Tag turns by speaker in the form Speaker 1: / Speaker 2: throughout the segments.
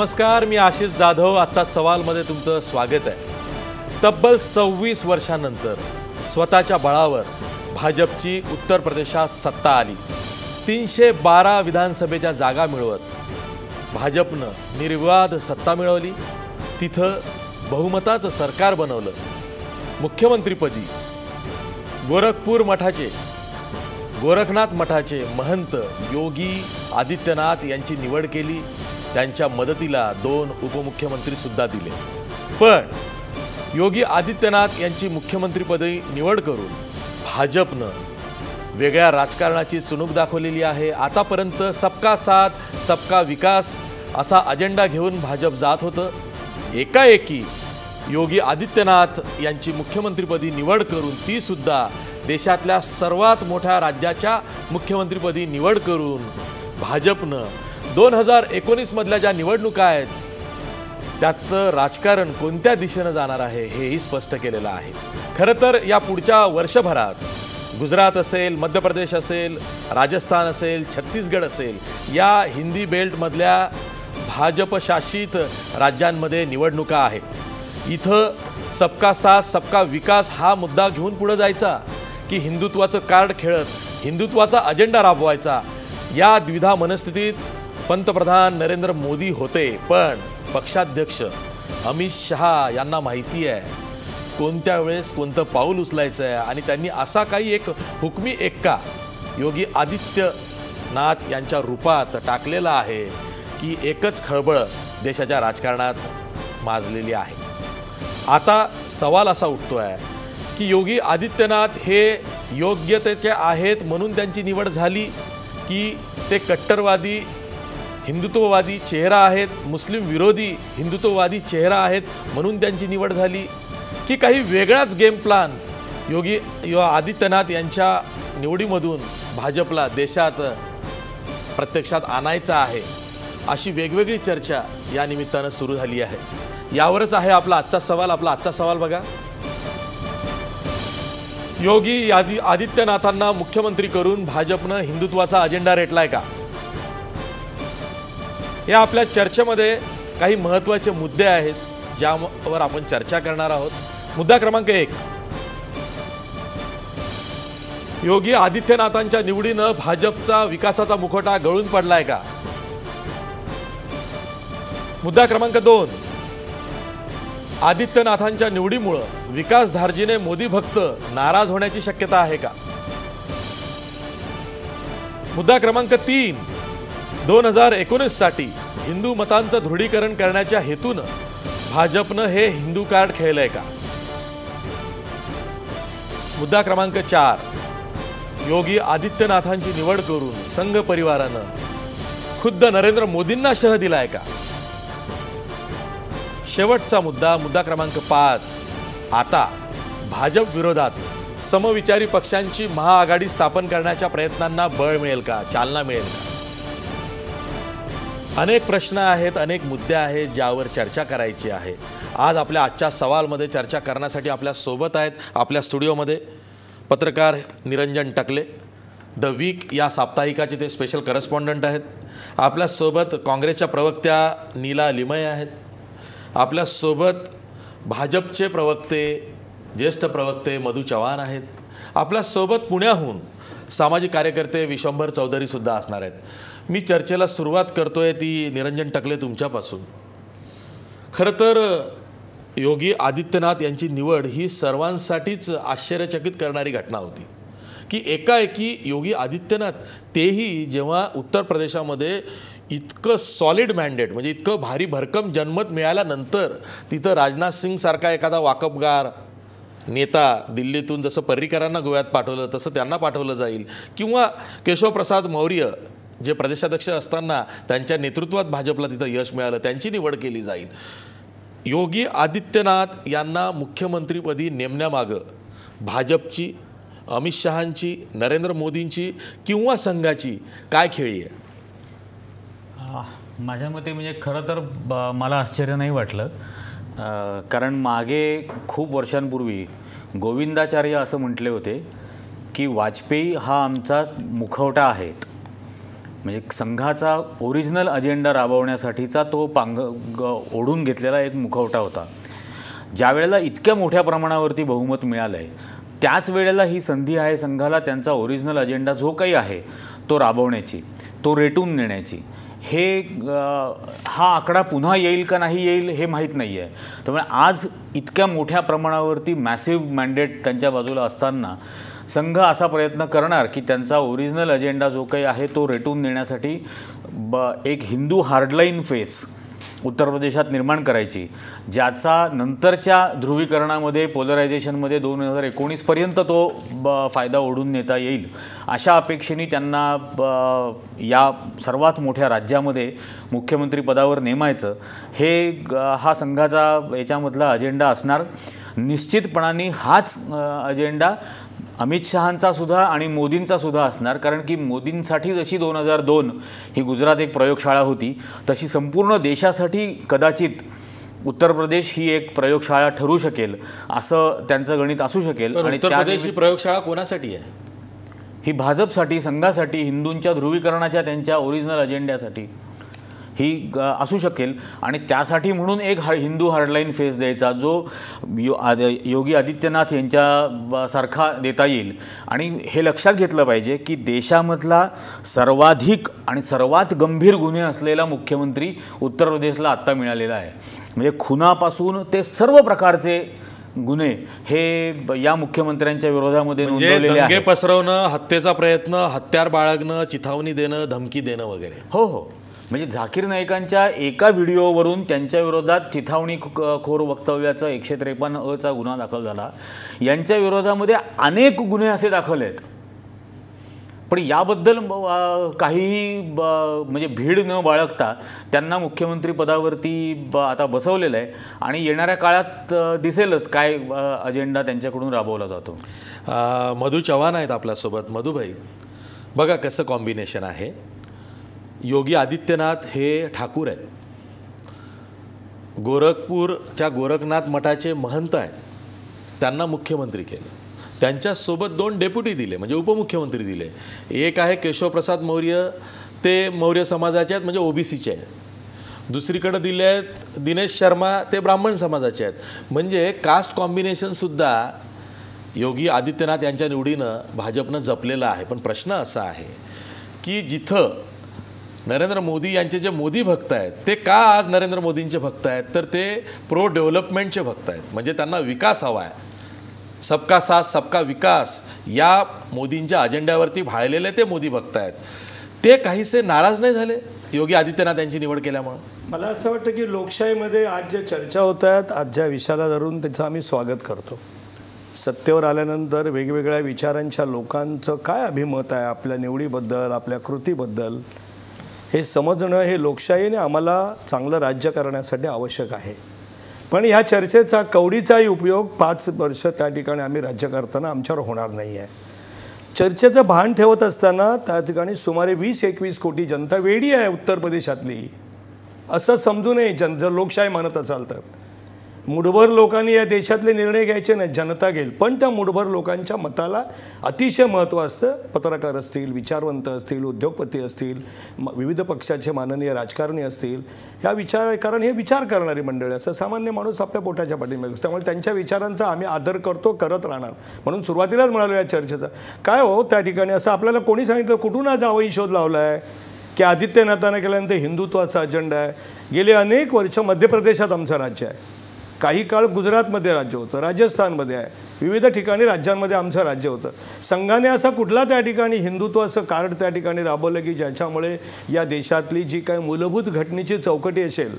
Speaker 1: नमस्कार, मी आशिष जाधव. आजचा सवालमध्ये तुमचं स्वागत आहे. तब्बल 26 वर्षांनंतर स्वतःच्या बळावर भाजपची उत्तर प्रदेशात सत्ता आली. 312 विधानसभेच्या जागा मिळवत भाजपनं निर्विवाद सत्ता मिळवली. तिथं बहुमताचं सरकार बनवलं. मुख्यमंत्रीपदी गोरखनाथ मठाचे महंत योगी आदित्यनाथ यांची निवड केली. त्यांच्या मदतीला 2 उपमुख्यमंत्री सुद्धा दिले. पण योगी आदित्यनाथ यांची मुख्यमंत्रीपदी निवड करून भाजपनं वेगळ्या राजकारणाची चुणूक दाखवलेली आहे. आतापर्यंत सबका साथ सबका विकास असा अजेंडा घेऊन भाजप जात होतं. एकाएकी योगी आदित्यनाथ यांची मुख्यमंत्रीपदी निवड करून ती सुद्धा देशातल्या सर्वात मोठ्या राज्याच्या मुख्यमंत्रीपदी निवड करून भाजपनं 2019 मधल्या ज्या निवडणुका आहेत त्याचं राजकारण कोणत्या दिशेनं जाणार आहे हेही स्पष्ट केलेलं आहे. खरं तर या पुढच्या वर्षभरात गुजरात असेल, मध्य प्रदेश असेल, राजस्थान असेल, छत्तीसगड असेल, या हिंदी बेल्टमधल्या भाजप शासित राज्यांमध्ये निवडणुका आहेत. इथं सबका साथ सबका विकास हा मुद्दा घेऊन पुढे जायचा की हिंदुत्वाचं कार्ड खेळत हिंदुत्वाचा अजेंडा राबवायचा. या द्विधा मनस्थितीत पंतप्रधान नरेंद्र मोदी होते. पण पक्षाध्यक्ष अमित शहा यांना माहिती आहे कोणत्या वेळेस कोणतं पाऊल उचलायचं आहे आणि त्यांनी असा काही एक हुकमी एक्का योगी आदित्यनाथ यांच्या रूपात टाकलेला आहे की एकच खळबळ देशाच्या राजकारणात माजलेली आहे. आता सवाल असा उठतोय की योगी आदित्यनाथ हे योग्यतेचे आहेत म्हणून त्यांची निवड झाली की ते कट्टरवादी हिंदुत्ववादी चेहरा आहेत, मुस्लिम विरोधी हिंदुत्ववादी चेहरा आहेत म्हणून त्यांची निवड झाली की काही वेगळाच गेम प्लान योगी आदित्यनाथ यांच्या निवडीमधून भाजपला देशात प्रत्यक्षात आणायचा आहे. अशी वेगवेगळी चर्चा या निमित्तानं सुरू झाली आहे. यावरच आहे आपला आजचा सवाल. आपला आजचा सवाल बघा. योगी आदित्यनाथांना मुख्यमंत्री करून भाजपनं हिंदुत्वाचा अजेंडा रेटलाय का? या आपल्या चर्चेमध्ये काही महत्त्वाचे मुद्दे आहेत ज्यावर आपण चर्चा करणार आहोत. मुद्दा क्रमांक 1, योगी आदित्यनाथांच्या निवडीनं भाजपचा विकासाचा मुखवटा गळून पडलाय का? मुद्दा क्रमांक 2, आदित्यनाथांच्या निवडीमुळे विकास धार्जिणे मोदी भक्त नाराज होण्याची शक्यता आहे का? मुद्दा क्रमांक 3, 2019 साठी हिंदू मतांचं दृढीकरण करण्याच्या हेतून भाजपनं हे हिंदू कार्ड खेळलंय का? मुद्दा क्रमांक 4, योगी आदित्यनाथांची निवड करून संघ परिवारानं खुद्द नरेंद्र मोदींना शह दिलाय का? शेवटचा मुद्दा क्रमांक 5, आता भाजप विरोधात समविचारी पक्षांची महाआघाडी स्थापन करण्याच्या प्रयत्नांना बळ मिळेल का, चालना मिळेल का? अनेक प्रश्न आहेत, अनेक मुद्दे आहेत ज्यावर चर्चा करायची आहे. आज आपल्या आजच्या सवालमध्ये चर्चा करण्यासाठी आपल्या सोबत आहेत आपल्या स्टुडिओमध्ये पत्रकार निरंजन टकले, द वीक या साप्ताहिकाचे ते स्पेशल करस्पॉन्डंट आहेत. आपल्यासोबत काँग्रेसच्या प्रवक्त्या नीला लिमये आहेत. आपल्यासोबत भाजपचे ज्येष्ठ प्रवक्ते मधु चव्हाण आहेत. आपल्यासोबत पुण्याहून सामाजिक कार्यकर्ते विश्वंभर चौधरी सुद्धा असणार आहेत. मी चर्चेला सुरुवात करतोय ती निरंजन टकले तुमच्यापासून. खरं तर योगी आदित्यनाथ यांची निवड ही सर्वांसाठीच आश्चर्यचकित करणारी घटना होती की एकाएकी योगी आदित्यनाथ, तेही जेव्हा उत्तर प्रदेशामध्ये इतकं सॉलिड मॅन्डेट म्हणजे इतकं भारी भरकम जनमत मिळाल्यानंतर तिथं राजनाथ सिंग सारखा एखादा वाकबगार नेता दिल्लीतून जसं पर्रीकरांना गोव्यात पाठवलं तसं त्यांना पाठवलं जाईल किंवा केशवप्रसाद मौर्य जे प्रदेशाध्यक्ष असताना त्यांच्या नेतृत्वात भाजपला तिथं यश मिळालं, त्यांची निवड केली जाईल. योगी आदित्यनाथ यांना मुख्यमंत्रीपदी नेमण्यामागं भाजपची, अमित शहांची, नरेंद्र मोदींची किंवा संघाची काय खेळी आहे?
Speaker 2: माझ्या मते म्हणजे खरं तर मला आश्चर्य नाही वाटलं. कारण मागे खूप वर्षांपूर्वी गोविंदाचार्य असं म्हटले होते की वाजपेयी हा आमचा मुखवटा आहेत. म्हणजे संघाचा ओरिजिनल अजेंडा राबवण्यासाठीचा तो ओढून घेतलेला एक मुखवटा होता. ज्या वेळेला इतक्या मोठ्या प्रमाणावरती बहुमत मिळालं आहे त्याच वेळेला ही संधी आहे संघाला त्यांचा ओरिजिनल अजेंडा जो काही आहे तो राबवण्याची, तो रेटून नेण्याची. हा आकडा पुन्हा येईल का नाही येईल हे माहीत नाही आहे. त्यामुळे आज इतक्या मोठ्या प्रमाणावरती मॅसिव्ह मॅन्डेट त्यांच्या बाजूला असताना संघ असा प्रयत्न करणार की त्यांचा ओरिजिनल अजेंडा जो काही आहे तो रेटून नेण्यासाठी एक हिंदू हार्डलाईन फेस उत्तर प्रदेशात निर्माण करायची, ज्याचा नंतरच्या ध्रुवीकरणामध्ये पोलरायझेशनमध्ये 2019पर्यंत तो फायदा ओढून नेता येईल अशा अपेक्षेने त्यांना या सर्वात मोठ्या राज्यामध्ये मुख्यमंत्री पदावर नेमायचं हा संघाचा याच्यामधला अजेंडा असणार. निश्चितपणाने हाच अजेंडा अमित शहांचा सुद्धा आणि मोदींचा सुद्धा असणार. कारण की मोदींसाठी जशी 2002 ही गुजरात एक प्रयोगशाळा होती तशी संपूर्ण देशासाठी कदाचित उत्तर प्रदेश ही एक प्रयोगशाळा ठरू शकेल असं त्यांचं गणित असू शकेल.
Speaker 1: आणि उत्तर प्रदेश ही प्रयोगशाळा कोणासाठी आहे?
Speaker 2: ही भाजपसाठी, संघासाठी, हिंदूंच्या ध्रुवीकरणाच्या त्यांच्या ओरिजिनल अजेंड्यासाठी ही असू शकेल. आणि त्यासाठी म्हणून एक हिंदू हार्डलाईन फेस द्यायचा जो योगी आदित्यनाथ यांच्यासारखा देता येईल. आणि हे लक्षात घेतलं पाहिजे की देशामधला सर्वाधिक आणि सर्वात गंभीर गुन्हे असलेला मुख्यमंत्री उत्तर प्रदेशला आत्ता मिळालेला आहे. म्हणजे खुनापासून ते सर्व प्रकारचे गुन्हे हे या मुख्यमंत्र्यांच्या विरोधामध्ये नोंदवलेले आहेत.
Speaker 1: दंगे पसरवणं, हत्येचा प्रयत्न, हत्यार बाळगणं, चिथावणी देणं, धमकी देणं वगैरे.
Speaker 2: हो. म्हणजे झाकीर नाईकांच्या एका व्हिडिओवरून त्यांच्या विरोधात चिथावणी खोर वक्तव्याचा 153(अ) गुन्हा दाखल झाला. यांच्या विरोधामध्ये अनेक गुन्हे असे दाखल आहेत. पण याबद्दल काहीही म्हणजे भीड न बाळगता त्यांना मुख्यमंत्री पदावरती आता बसवलेलं आहे. आणि येणाऱ्या काळात दिसेलच काय अजेंडा त्यांच्याकडून राबवला जातो.
Speaker 1: मधु चव्हाण आहेत आपल्यासोबत. मधुभाई, बघा कसं कॉम्बिनेशन आहे. योगी आदित्यनाथ हे ठाकूर आहेत, गोरखपूरच्या गोरखनाथ मठाचे महंत आहेत, त्यांना मुख्यमंत्री केलं. त्यांच्यासोबत 2 डेप्युटी दिले म्हणजे उपमुख्यमंत्री दिले. एक आहे केशवप्रसाद मौर्य, ते मौर्य समाजाचे आहेत म्हणजे ओबीसीचे आहेत. दुसरीकडे दिले आहेत दिनेश शर्मा, ते ब्राह्मण समाजाचे आहेत. म्हणजे कास्ट कॉम्बिनेशनसुद्धा योगी आदित्यनाथ यांच्या निवडीनं भाजपनं जपलेलं आहे. पण प्रश्न असा आहे की जिथं नरेंद्र मोदी यांचे जे मोदी भक्त आहेत ते का आज नरेंद्र मोदींचे भक्त आहेत, तर ते प्रो डेव्हलपमेंटचे भक्त आहेत. म्हणजे त्यांना विकास हवा आहे. सबका साथ सबका विकास या मोदींच्या अजेंड्यावरती भाळलेले ते मोदी भक्त आहेत. ते काहीसे नाराज नाही झाले योगी आदित्यनाथ यांची निवड केल्यामुळे?
Speaker 3: मला असं वाटतं की लोकशाहीमध्ये आज ज्या चर्चा होत आहेत, आज ज्या विषयाला धरून त्याचं आम्ही स्वागत करतो. सत्तेवर आल्यानंतर वेगवेगळ्या विचारांच्या लोकांचं काय अभिमत आहे आपल्या निवडीबद्दल, आपल्या कृतीबद्दल, हे समजणं हे लोकशाहीने आम्हाला चांगलं राज्य करण्यासाठी आवश्यक आहे. पण ह्या चर्चेचा कवडीचाही उपयोग 5 वर्ष त्या ठिकाणी आम्ही राज्य करताना आमच्यावर होणार नाही आहे. चर्चेचं भान ठेवत असताना त्या ठिकाणी सुमारे 20-21 कोटी जनता वेडी आहे उत्तर प्रदेशातली, असं समजू नये. जर लोकशाही मानत असाल तर मुठभर लोकांनी या देशातले निर्णय घ्यायचे नाही, जनता घेईल. पण त्या मुठभर लोकांच्या मताला अतिशय महत्त्व असतं. पत्रकार असतील, विचारवंत असतील, उद्योगपती असतील, विविध पक्षाचे माननीय राजकारणी असतील, कारण हे विचार करणारी मंडळी असं सामान्य माणूस आपल्या पोटाच्या पाठीमागे असतो. त्यामुळे त्यांच्या विचारांचा आम्ही आदर करतो, करत राहणार. म्हणून सुरुवातीलाच म्हणालो या चर्चेचा काय हो त्या ठिकाणी असं आपल्याला कोणी सांगितलं, कुठून आज आवई शोध लावला आहे की आदित्यनाथानं केल्यानंतर हिंदुत्वाचा अजेंडा आहे. गेले अनेक वर्ष मध्य प्रदेशात आमचं राज्य आहे, काही काळ गुजरातमध्ये राज्य होतं, राजस्थानमध्ये आहे, विविध ठिकाणी राज्यांमध्ये आमचं राज्य होतं. संघाने असा कुठला त्या ठिकाणी हिंदुत्वाचं कार्ड त्या ठिकाणी राबवलं की ज्याच्यामुळे या देशातली जी काही मूलभूत घटनेची चौकटी असेल,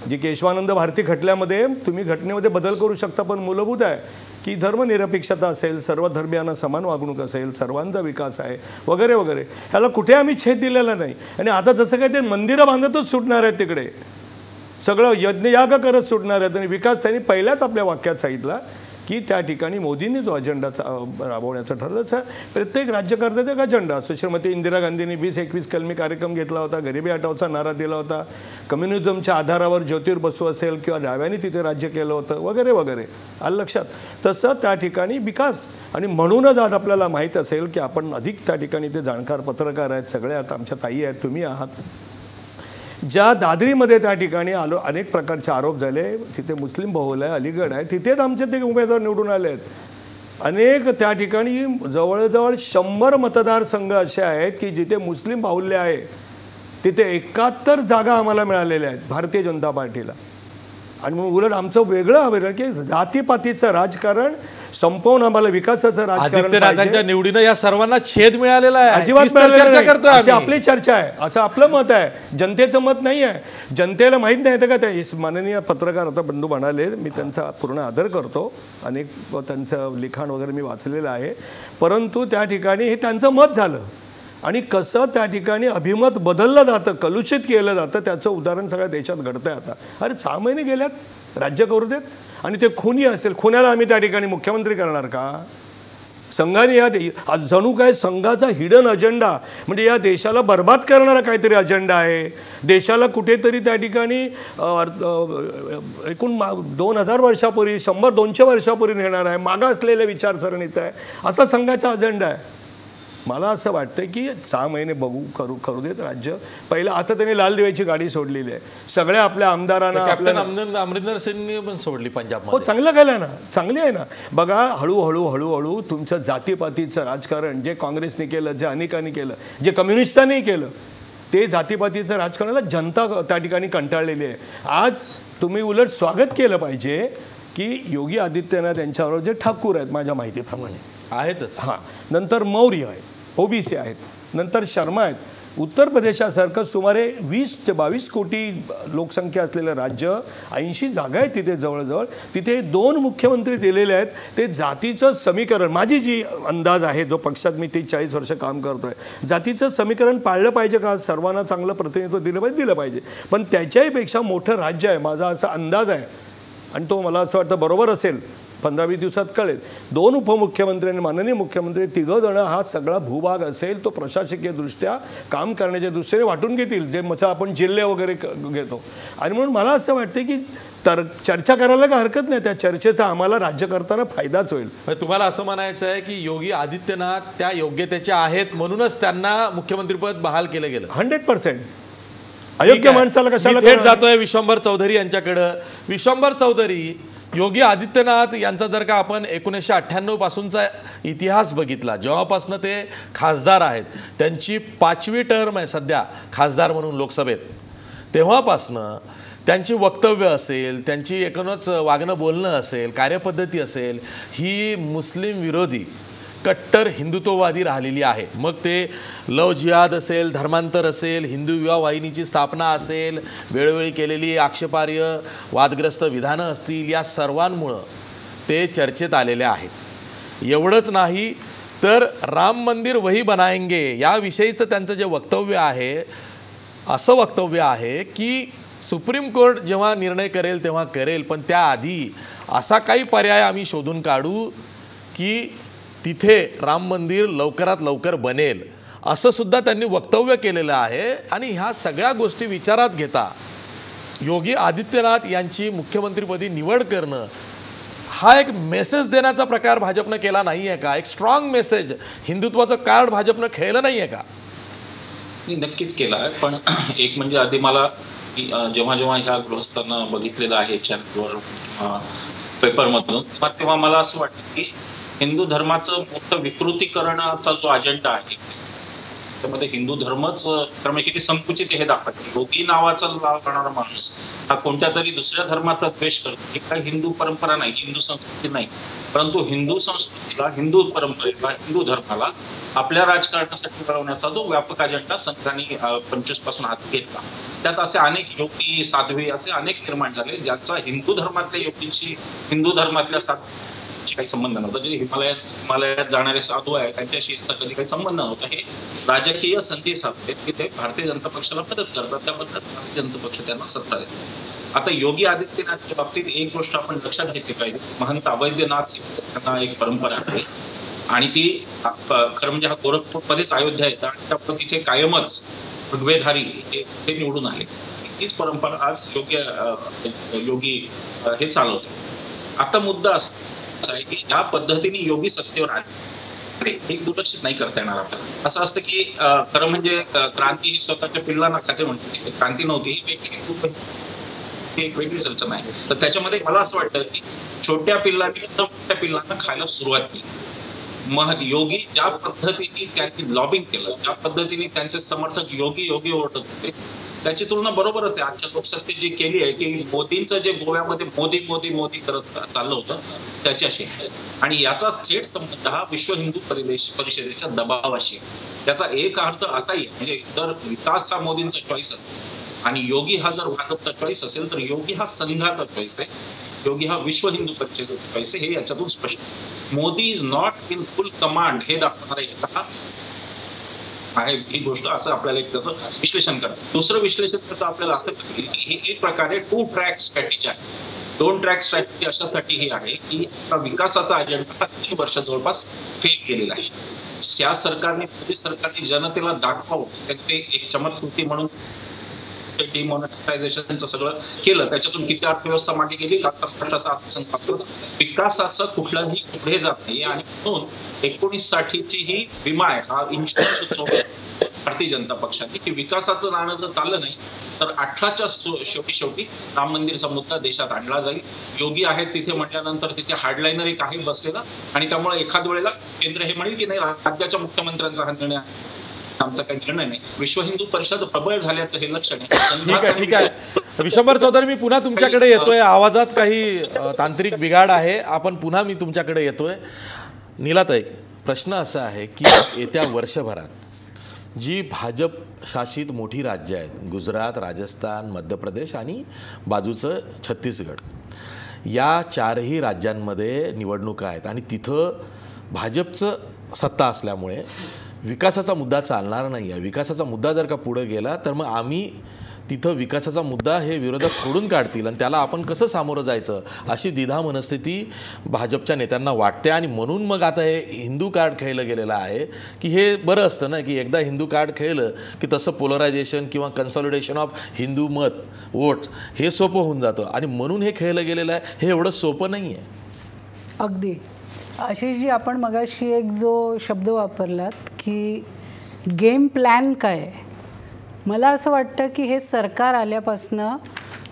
Speaker 3: जी केशवानंद भारती खटल्यामध्ये तुम्ही घटनेमध्ये बदल करू शकता, पण मूलभूत आहे की धर्मनिरपेक्षता असेल, सर्व धर्मियांना समान वागणूक असेल, सर्वांचा विकास आहे वगैरे वगैरे, ह्याला कुठे आम्ही छेद दिलेला नाही. आणि आता जसं काय ते मंदिरं बांधतच सुटणार आहेत, तिकडे सगळं यज्ञयाग करत सुटणार आहेत. आणि विकास त्यांनी पहिल्याच आपल्या वाक्यात सांगितला की त्या ठिकाणी मोदींनी जो अजेंडा राबवण्याचं ठरलंच आहे. प्रत्येक राज्यकर्त्याचा एक अजेंडा असतो. श्रीमती इंदिरा गांधींनी 20-21 कलमी कार्यक्रम घेतला होता, गरिबी हटावचा नारा दिला होता, कम्युनिझमच्या आधारावर ज्योतिर् बसू असेल किंवा डाव्यांनी तिथे राज्य केलं होतं वगैरे वगैरे. आलं लक्षात. तसं त्या ठिकाणी विकास, आणि म्हणूनच आज आपल्याला माहीत असेल की आपण अधिक त्या ठिकाणी ते जाणकार पत्रकार आहेत, सगळे आता आमच्या ताई आहेत, तुम्ही आहात. ज्या दादरीमध्ये त्या ठिकाणी अनेक प्रकारचे आरोप झाले, तिथे मुस्लिम बहुल आहे, अलीगड आहे, तिथेच आमचे ते उमेदवार निवडून आले आहेत. अनेक त्या ठिकाणी जवळजवळ 100 मतदारसंघ असे आहेत की जिथे मुस्लिम बाहुल्य आहे, तिथे 71 जागा आम्हाला मिळालेल्या आहेत भारतीय जनता पार्टीला. आणि मग उलट आमचं वेगळं की जातीपातीचं राजकारण संपवून आम्हाला विकासाचं राजकारण
Speaker 1: पाहिजे. निवडीनं या सर्वांना छेद मिळालेला आहे,
Speaker 3: अजिबात मिळालेलं अशी आपली चर्चा आहे, असं आपलं मत आहे, जनतेचं मत नाही आहे. जनतेला माहीत नाही का ते माननीय पत्रकार आता बंधू म्हणाले, मी त्यांचा पूर्ण आदर करतो, अनेक त्यांचं लिखाण वगैरे मी वाचलेलं आहे, परंतु त्या ठिकाणी हे त्यांचं मत झालं. आणि कसं त्या ठिकाणी अभिमत बदललं जातं, कलुषित केलं जातं, त्याचं उदाहरण सगळ्या देशात घडतंय आता. अरे 6 महिने गेल्यात, राज्य करू देत. आणि ते खुनी असेल, खुन्याला आम्ही त्या ठिकाणी मुख्यमंत्री करणार का? संघाने या जणू काय संघाचा हिडन अजेंडा, म्हणजे या देशाला बर्बाद करणारा काहीतरी अजेंडा आहे. देशाला कुठेतरी त्या ठिकाणी एकूण 2000 वर्षापूर्वी 100-200 वर्षापूर्वी नेणार आहे, मागं असलेल्या विचारसरणीचा आहे, असा संघाचा अजेंडा आहे. मला असं वाटतं की 6 महिने करू देत राज्य. पहिलं आता त्यांनी लाल दिव्याची गाडी सोडलेली आहे, सगळ्या आपल्या आमदारांना,
Speaker 1: अमरिंदर सिंगने पण सोडली पंजाब.
Speaker 3: हो, चांगलं केलं ना, चांगली आहे ना. बघा, हळूहळू तुमचं जातीपातीचं राजकारण जे काँग्रेसने केलं, जे अनेकांनी केलं, जे कम्युनिस्टांनी केलं, ते जातीपातीचं राजकारणाला जनता त्या ठिकाणी कंटाळलेली आहे. आज तुम्ही उलट स्वागत केलं पाहिजे की योगी आदित्यनाथ यांच्याबरोबर जे ठाकूर आहेत माझ्या माहितीप्रमाणे
Speaker 1: आहेतच,
Speaker 3: हां, नंतर मौर्य आहेत, ओबीसी आहेत, नंतर शर्मा आहेत. उत्तर प्रदेशासारखं सुमारे 20 ते 22 कोटी लोकसंख्या असलेलं राज्य, 80 जागा आहेत तिथे जवळजवळ, तिथे 2 मुख्यमंत्री दिलेले आहेत. ते जातीचं समीकरण, माझी जी अंदाज आहे, जो पक्षात मी 40 वर्ष काम करतोय, जातीचं समीकरण पाळलं पाहिजे का? सर्वांना चांगलं प्रतिनिधित्व दिलं पाहिजे. पण त्याच्याहीपेक्षा मोठं राज्य आहे, माझा असा अंदाज आहे, आणि तो मला असं वाटतं बरोबर असेल, 15-20 दिवसात कळेल. 2 उपमुख्यमंत्री आणि माननीय मुख्यमंत्री 3 जण हा सगळा भूभाग असेल तो प्रशासकीय दृष्ट्या काम करण्याच्या दृष्टीने वाटून घेतील, जे मग आपण जिल्हे वगैरे घेतो. आणि म्हणून मला असं वाटतं की चर्चा करायला काय हरकत नाही, त्या चर्चेचा आम्हाला राज्य करताना फायदाच होईल.
Speaker 1: तुम्हाला असं म्हणायचं आहे की योगी आदित्यनाथ त्या योग्यतेचे आहेत, म्हणूनच त्यांना मुख्यमंत्रीपद बहाल केलं गेलं?
Speaker 3: 100%. अयोग्य माणसाला कशाला
Speaker 1: थेट जातोय विश्वंभर चौधरी यांच्याकडं. विश्वंभर चौधरी, योगी आदित्यनाथ यांचा जर का आपण 1998 पासूनचा इतिहास बघितला, जेव्हापासून ते खासदार आहेत, त्यांची 5वी टर्म आहे सध्या खासदार म्हणून लोकसभेत, तेव्हापासनं त्यांची वक्तव्य असेल, त्यांची एकूणच वागणं बोलणं असेल, कार्यपद्धती असेल, ही मुस्लिम विरोधी कट्टर हिंदुत्ववादी राहिलेली आहे. मग ते लव जिहाद असेल, धर्मांतर असेल, हिंदू विवाह वाहिनीची स्थापना असेल, वेळोवेळी केलेली आक्षेपार्ह वादग्रस्त विधानं असतील, या सर्वांमुळं ते चर्चेत आलेले आहेत. एवढंच नाही तर राम मंदिर वही बनाएंगे याविषयीचं त्यांचं जे वक्तव्य आहे, असं वक्तव्य आहे की सुप्रीम कोर्ट जेव्हा निर्णय करेल तेव्हा करेल, पण त्याआधी असा काही पर्याय आम्ही शोधून काढू की तिथे राम मंदिर लवकरात लवकर बनेल, असं सुद्धा त्यांनी वक्तव्य केलेलं आहे. आणि ह्या सगळ्या गोष्टी विचारात घेता योगी आदित्यनाथ यांची मुख्यमंत्रीपदी निवड करणं हा एक मेसेज देण्याचा प्रकार भाजपनं केला नाही आहे का? एक स्ट्रॉंग मेसेज, हिंदुत्वाचं कार्ड भाजपनं खेळलं नाही आहे का?
Speaker 4: नक्कीच केला आहे. पण एक म्हणजे आधी मला जेव्हा ह्या गृहस्थांना बघितलेलं आहे चॅनलवर, पेपरमधून, तेव्हा मला असं वाटतं की हिंदू धर्माचं मोठं विकृतीकरणाचा जो अजेंडा आहे, त्यामध्ये हिंदू धर्मच त्यामुळे किती संकुचित हे दाखवते. योगी नावाचा लाभ करणारा माणूस हा कोणत्या तरी दुसऱ्या धर्माचा द्वेष करतो. हे काही हिंदू परंपरा नाही, हिंदू संस्कृती नाही, परंतु हिंदू संस्कृतीला, हिंदू परंपरेला, हिंदू धर्माला आपल्या राजकारणासाठी वळवण्याचा जो व्यापक अजेंडा संघाने 25 पासून हाती घेतला, त्यात असे अनेक योगी, साध्वी असे अनेक निर्माण झाले, ज्याचा हिंदू धर्मातल्या योगींशी, हिंदू धर्मातल्या यांच्याशी काही संबंध नव्हता. जे हिमालयात जाणारे साधू आहेत त्यांच्याशी यांचा कधी काही संबंध नव्हता. हे राजकीय संधी साधले की ते भारतीय जनता पक्षाला मदत करतात, त्याबद्दल भारतीय जनता पक्ष त्यांना सत्ता देतो. आता योगी आदित्यनाथच्या बाबतीत एक गोष्ट आपण लक्षात घेतली पाहिजे. महंत अवैद्यनाथ त्यांना एक परंपरा आहे आणि ती खरं म्हणजे हा गोरखपूरमध्येच अयोध्या येतं आणि त्यामुळे तिथे कायमच भगवेधारी हे तिथे निवडून आले. तीच परंपरा आज योगी हे चालवतात. आता मुद्दा असा आहे की या पद्धतीने योगी सत्तेवर आले, एक दुर्लक्षित नाही करता येणार आपल्याला. असं असतं की खरं म्हणजे क्रांती ही स्वतःच्या पिल्लांना खाते म्हणते, क्रांती नव्हती, ही एक वेगळीच रचना आहे. तर त्याच्यामध्ये मला असं वाटतं की छोट्या पिल्लांनी मोठ्या पिल्लांना खायला सुरुवात केली. योगी ज्या पद्धतीने त्यांनी लॉबिंग केलं, ज्या पद्धतीने त्यांचे समर्थक योगी योगी ओरडत होते, त्याची तुलना बरोबरच आहे आजच्या लोकसत्तेत जी केली आहे की मोदींचं जे गोव्यामध्ये मोदी मोदी मोदी करत चाललं होतं त्याच्याशी आहे. आणि याचा थेट संबंध हा विश्व हिंदू परिषदेच्या दबावाशी आहे. त्याचा एक अर्थ असाही आहे, म्हणजे जर विकास हा मोदींचा चॉईस असेल आणि योगी हा जर भाजपचा चॉईस असेल तर योगी हा संघाचा चॉईस आहे, योगी हा विश्व हिंदू परिषदेचा चॉईस आहे. हे याच्यातून स्पष्ट आहे. Modi is not in full command हे दाखवणारा एक हा आहे ही गोष्ट, असं आपल्याला एक त्याचं विश्लेषण करतात. दुसरं विश्लेषण त्याचं आपल्याला असं कळेल की ही एक प्रकारे 2 ट्रॅक स्ट्रॅटेजी आहे. 2 ट्रॅक स्ट्रॅटेजी अशासाठी ही आहे की आता विकासाचा अजेंडा हा 3 वर्ष जवळपास फेल गेलेला आहे. या सरकारने जनतेला दाखवावं, ते एक चमत्कृती म्हणून डिमॉनिटायझेशनचं सगळं केलं, त्याच्यातून किती अर्थव्यवस्था मागे गेली, कालचा महाराष्ट्राचा अर्थसंकल्प विकासाचं कुठलाही पुढे जात नाही. आणि म्हणून 1960ची ही विमा आहे, हा इन्शुरन्स उतरवला भारतीय जनता पक्षाने की विकासाचं नाणं जर चाललं नाही तर 18च्या शेवटी राम मंदिरचा मुद्दा देशात आणला जाईल. योगी आहेत तिथे म्हटल्यानंतर तिथे हार्डलाईनर एक आहे बसलेला आणि त्यामुळे एखाद वेळेला केंद्र हे म्हणेल की नाही राज्याच्या मुख्यमंत्र्यांचा हा निर्णय आमचा काही निर्णय नाही. विश्व हिंदू परिषद प्रबळ झाल्याचं हे लक्षण आहे.
Speaker 1: ठीक आहे विश्वंभर चौधरी, मी पुन्हा तुमच्याकडे येतोय. आवाजात काही तांत्रिक बिघाड आहे, आपण पुन्हा मी तुमच्याकडे येतोय. नीलाताई, प्रश्न असा आहे की येत्या वर्षभरात जी भाजप शासित मोठी राज्य आहेत, गुजरात, राजस्थान, मध्य प्रदेश आणि बाजूचं छत्तीसगड, या 4ही राज्यांमध्ये निवडणुका आहेत आणि तिथं भाजपचं सत्ता असल्यामुळे विकासाचा मुद्दा चालणार नाही आहे. विकासाचा मुद्दा जर का पुढे गेला तर मग आम्ही तिथं विकासाचा मुद्दा हे विरोधक फोडून काढतील आणि त्याला आपण कसं सामोरं जायचं अशी द्विधा मनस्थिती भाजपच्या नेत्यांना वाटते. आणि म्हणून मग आता हे हिंदू कार्ड खेळलं गेलेलं आहे की हे बरं असतं ना की एकदा हिंदू कार्ड खेळलं की तसं पोलरायझेशन किंवा कन्सॉलिडेशन ऑफ हिंदू मत वोट्स हे सोपं होऊन जातं आणि म्हणून हे खेळलं गेलेलं आहे. हे एवढं सोपं नाही आहे.
Speaker 5: अगदी आशिषजी, आपण मगाशी एक जो शब्द वापरलात की गेम प्लॅन काय आहे, मला असं वाटतं की हे सरकार आल्यापासनं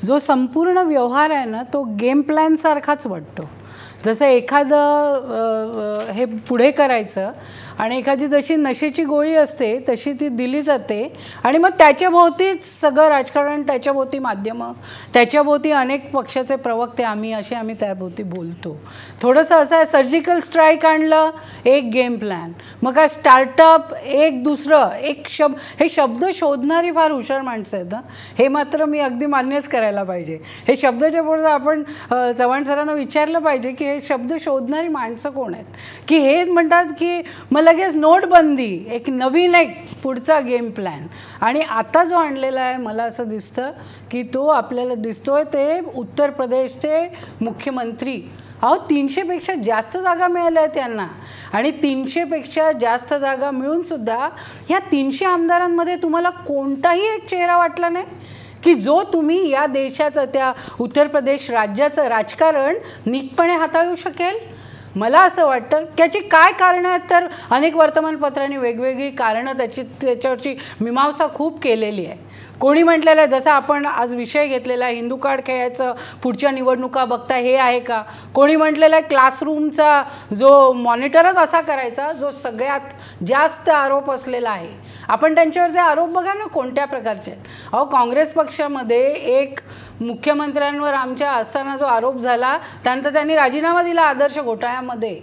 Speaker 5: जो संपूर्ण व्यवहार आहे ना तो गेम प्लॅनसारखाच वाटतो. जसं एखादं हे पुढे करायचं आणि एखादी जशी नशेची गोळी असते तशी ती दिली जाते आणि मग त्याच्याभोवतीच सगळं राजकारण, त्याच्याभोवती माध्यमं, त्याच्याभोवती अनेक पक्षाचे प्रवक्ते, आम्ही त्याभोवती बोलतो. थोडंसं असं आहे, सर्जिकल स्ट्राईक आणलं एक गेम प्लॅन, मग काय स्टार्टअप एक दुसरं एक हे शब्द शोधणारी फार हुशार माणसं आहेत. हे मात्र मी अगदी मान्यच करायला पाहिजे. हे शब्दाच्या पुढे आपण चव्हाण सरांना विचारलं पाहिजे की हे शब्द शोधणारी माणसं कोण आहेत, की हे म्हणतात की मग लगेच नोटबंदी एक नवीन एक पुढचा गेम प्लॅन. आणि आता जो आणलेला आहे मला असं दिसतं की तो आपल्याला दिसतोय ते उत्तर प्रदेशचे मुख्यमंत्री. 300पेक्षा जास्त जागा मिळाल्या आहेत त्यांना आणि 300पेक्षा जास्त जागा मिळूनसुद्धा ह्या 300 आमदारांमध्ये तुम्हाला कोणताही एक चेहरा वाटला नाही की जो तुम्ही या देशाचं, त्या उत्तर प्रदेश राज्याचं राजकारण नीटपणे हाताळू शकेल. मला असं वाटतं त्याची काय कारणं आहेत तर अनेक वर्तमानपत्रांनी वेगवेगळी कारणं त्याच्यावरची मीमांसा खूप केलेली आहे. कोणी म्हटलेलं आहे, जसं आपण आज विषय घेतलेला आहे हिंदू कार्ड खेळायचं पुढच्या निवडणुका बघता हे आहे का. कोणी म्हटलेलं आहे क्लासरूमचा जो मॉनिटरच असा करायचा जो सगळ्यात जास्त आरोप असलेला आहे. आपण त्यांच्यावरचे आरोप बघा ना कोणत्या प्रकारचे आहेत. काँग्रेस पक्षामध्ये एक मुख्यमंत्र्यांवर आमच्या असताना जो आरोप झाला त्यानंतर त्यांनी राजीनामा दिला आदर्श घोटाळ्यामध्ये.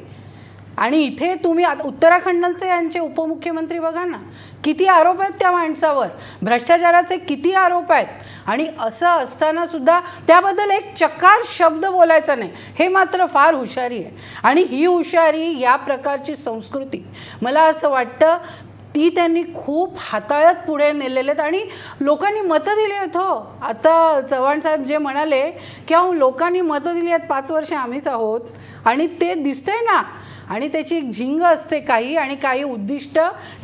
Speaker 5: आणि इथे तुम्ही उत्तराखंडचे यांचे उपमुख्यमंत्री बघा ना, किती आरोप आहेत त्या माणसावर, भ्रष्टाचाराचे किती आरोप आहेत, आणि असं असताना सुद्धा त्याबद्दल एक चकार शब्द बोलायचा नाही, हे मात्र फार हुशारी आहे. आणि ही हुशारी, या प्रकारची संस्कृती, मला असं वाटतं ती त्यांनी खूप हाताळत पुढे नेलेले आहेत. आणि लोकांनी मतं दिली आहेत. हो, आता चव्हाण साहेब जे म्हणाले की अहो लोकांनी मतं दिली आहेत, 5 वर्ष आम्हीच आहोत, आणि ते दिसतंय ना. आणि त्याची एक झिंग असते काही, आणि काही उद्दिष्ट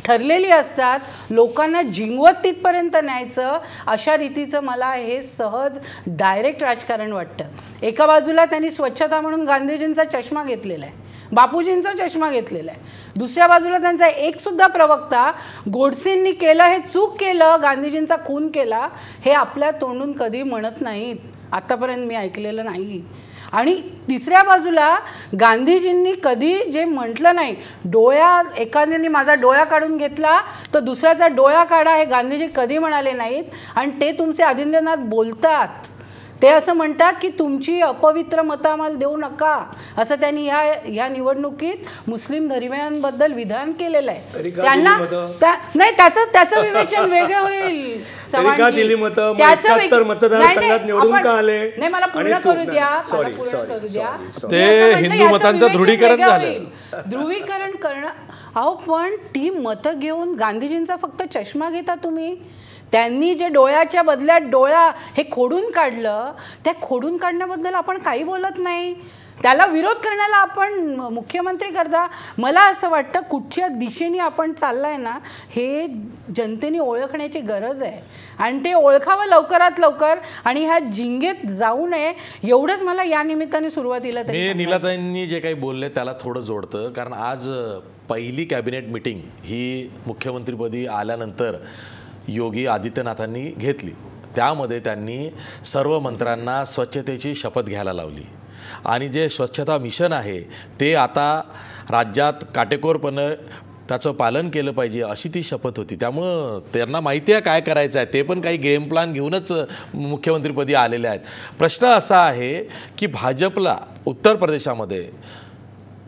Speaker 5: ठरलेली असतात, लोकांना झिंगवत तिथपर्यंत न्यायचं, अशा रीतीचं मला हे सहज डायरेक्ट राजकारण वाटतं. एका बाजूला त्यांनी स्वच्छता म्हणून गांधीजींचा चष्मा घेतलेला आहे, बापूजींचा चष्मा घेतलेला आहे. दुसऱ्या बाजूला त्यांचा एक सुद्धा प्रवक्ता गोडसेंनी केलं हे चूक केलं, गांधीजींचा खून केला, हे आपल्या तोंडून कधी म्हणत नाहीत, आतापर्यंत मी ऐकलेलं नाही. आणि तिसऱ्या बाजूला गांधीजींनी कधी जे म्हटलं नाही, एखाद्याने माझा डोळा काढून घेतला तर दुसऱ्याचा डोळा काढा, हे गांधीजी कधी म्हणाले नाहीत. आणि ते तुमचे आदित्यनाथ बोलतात, ते असं म्हणतात की तुमची अपवित्र मतं आम्हाला देऊ नका, असं त्यांनी ह्या निवडणुकीत मुस्लिम धर्मियांबद्दल विधान केलेलं आहे. त्यांना नाही, त्याचं विवेचन वेगळं होईल. नाही, मला पूर्ण करू द्या.
Speaker 1: ते हिंदू मतांचं ध्रुवीकरण झालं.
Speaker 5: ध्रुवीकरण करणं, अहो पण ती मतं घेऊन गांधीजींचा फक्त चष्मा घेता तुम्ही. त्यांनी जे डोळ्याच्या बदल्यात डोळा हे खोडून काढलं, त्या खोडून काढण्याबद्दल आपण काही बोलत नाही. त्याला विरोध करण्याला आपण मुख्यमंत्री करता. मला असं वाटतं कुठच्या दिशेने आपण चाललाय ना, हे जनतेने ओळखण्याची गरज आहे, आणि ते ओळखावं लवकरात लवकर, आणि ह्या झिंगेत जाऊ नये, एवढंच मला या निमित्ताने सुरुवातीला
Speaker 1: मी नीलाताईंनी जे काही बोलले त्याला थोडं जोडतं. कारण आज पहिली कॅबिनेट मिटिंग ही मुख्यमंत्रीपदी आल्यानंतर योगी आदित्यनाथांनी घेतली. त्यामध्ये त्यांनी सर्व मंत्र्यांना स्वच्छतेची शपथ घ्यायला लावली, आणि जे स्वच्छता मिशन आहे ते आता राज्यात काटेकोरपणे त्याचं पालन केलं पाहिजे, अशी ती शपथ होती. त्यामुळं त्यांना माहिती आहे काय करायचं आहे, ते पण काही गेम प्लॅन घेऊनच मुख्यमंत्रीपदी आलेले आहेत. प्रश्न असा आहे की भाजपला उत्तर प्रदेशामध्ये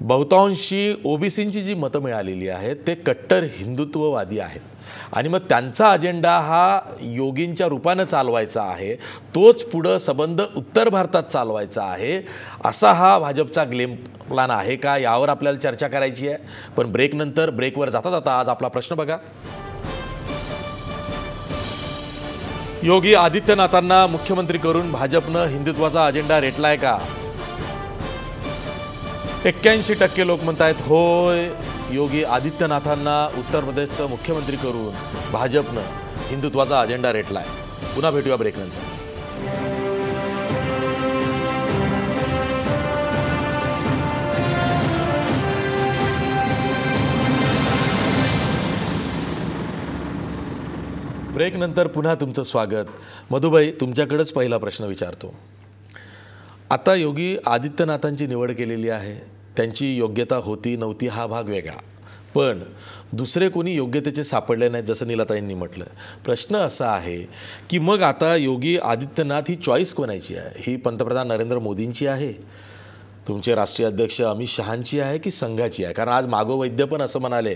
Speaker 1: बहुतांशी ओबीसींची जी मतं मिळालेली आहेत ते कट्टर हिंदुत्ववादी आहेत, आणि मग त्यांचा अजेंडा हा योगींच्या रूपानं चालवायचा आहे, तोच पुढं संबंध उत्तर भारतात चालवायचा आहे, असा हा भाजपचा गेम प्लॅन आहे का, यावर आपल्याला चर्चा करायची आहे. पण ब्रेकनंतर, ब्रेकवर जाता जाता आज आपला प्रश्न बघा. योगी आदित्यनाथांना मुख्यमंत्री करून भाजपनं हिंदुत्वाचा अजेंडा रेटलाय का? 81% लोक म्हणतायत होय, योगी आदित्यनाथांना उत्तर प्रदेशचं मुख्यमंत्री करून भाजपनं हिंदुत्वाचा अजेंडा रेटलाय. पुन्हा भेटूया ब्रेकनंतर. ब्रेकनंतर पुन्हा तुमचं स्वागत. मधुबाई, तुमच्याकडेच पहिला प्रश्न विचारतो. आता योगी आदित्यनाथांची निवड केलेली आहे, त्यांची योग्यता होती नव्हती हा भाग वेगळा, पण दुसरे कोणी योग्यतेचे सापडले नाहीत, जसं नीलाताईंनी म्हटलं. प्रश्न असा आहे की मग आता योगी आदित्यनाथ ही चॉईस कोणाची आहे? ही पंतप्रधान नरेंद्र मोदींची आहे, तुमचे राष्ट्रीय अध्यक्ष अमित शहांची आहे, की संघाची आहे? कारण आज मागोवैद्य पण असं म्हणाले,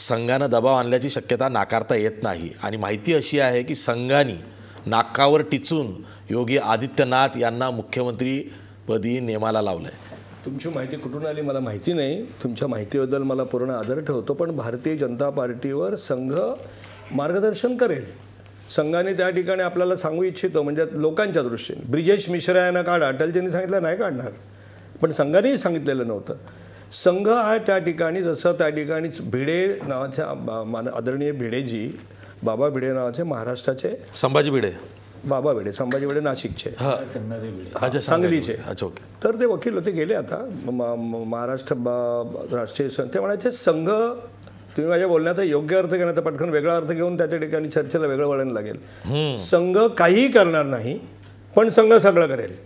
Speaker 1: संघानं दबाव आणल्याची शक्यता नाकारता येत नाही, आणि माहिती अशी आहे की संघाने नाकावर टिचून योगी आदित्यनाथ यांना मुख्यमंत्रीपदी नेमाला लावलं आहे.
Speaker 3: तुमची माहिती कुठून आली मला माहिती नाही, तुमच्या माहितीबद्दल मला पूर्ण आदर ठेवतो, पण भारतीय जनता पार्टीवर संघ मार्गदर्शन करेल. संघाने त्या ठिकाणी आपल्याला सांगू इच्छितो, म्हणजे लोकांच्या दृष्टीने ब्रिजेश मिश्रा यांना काढा, अटलजींनी सांगितलं नाही काढणार, पण संघानेही सांगितलेलं नव्हतं. संघ आहे त्या ठिकाणी, जसं त्या ठिकाणी भिडे नावाच्या आदरणीय भिडेजी, बाबा भिडे नावाचे महाराष्ट्राचे,
Speaker 1: संभाजी भिडे,
Speaker 3: बाबा भिडे, संभाजी भिडे नाशिकचे, सांगलीचे, तर ते वकील होते, गेले आता महाराष्ट्र राष्ट्रीय. ते म्हणायचे संघ, तुम्ही माझ्या बोलण्याचा योग्य अर्थ घेण्याचा पटकन वेगळा अर्थ घेऊन त्या ठिकाणी चर्चेला वेगळं वळण लागेल. संघ काहीही करणार नाही, पण संघ सगळं करेल.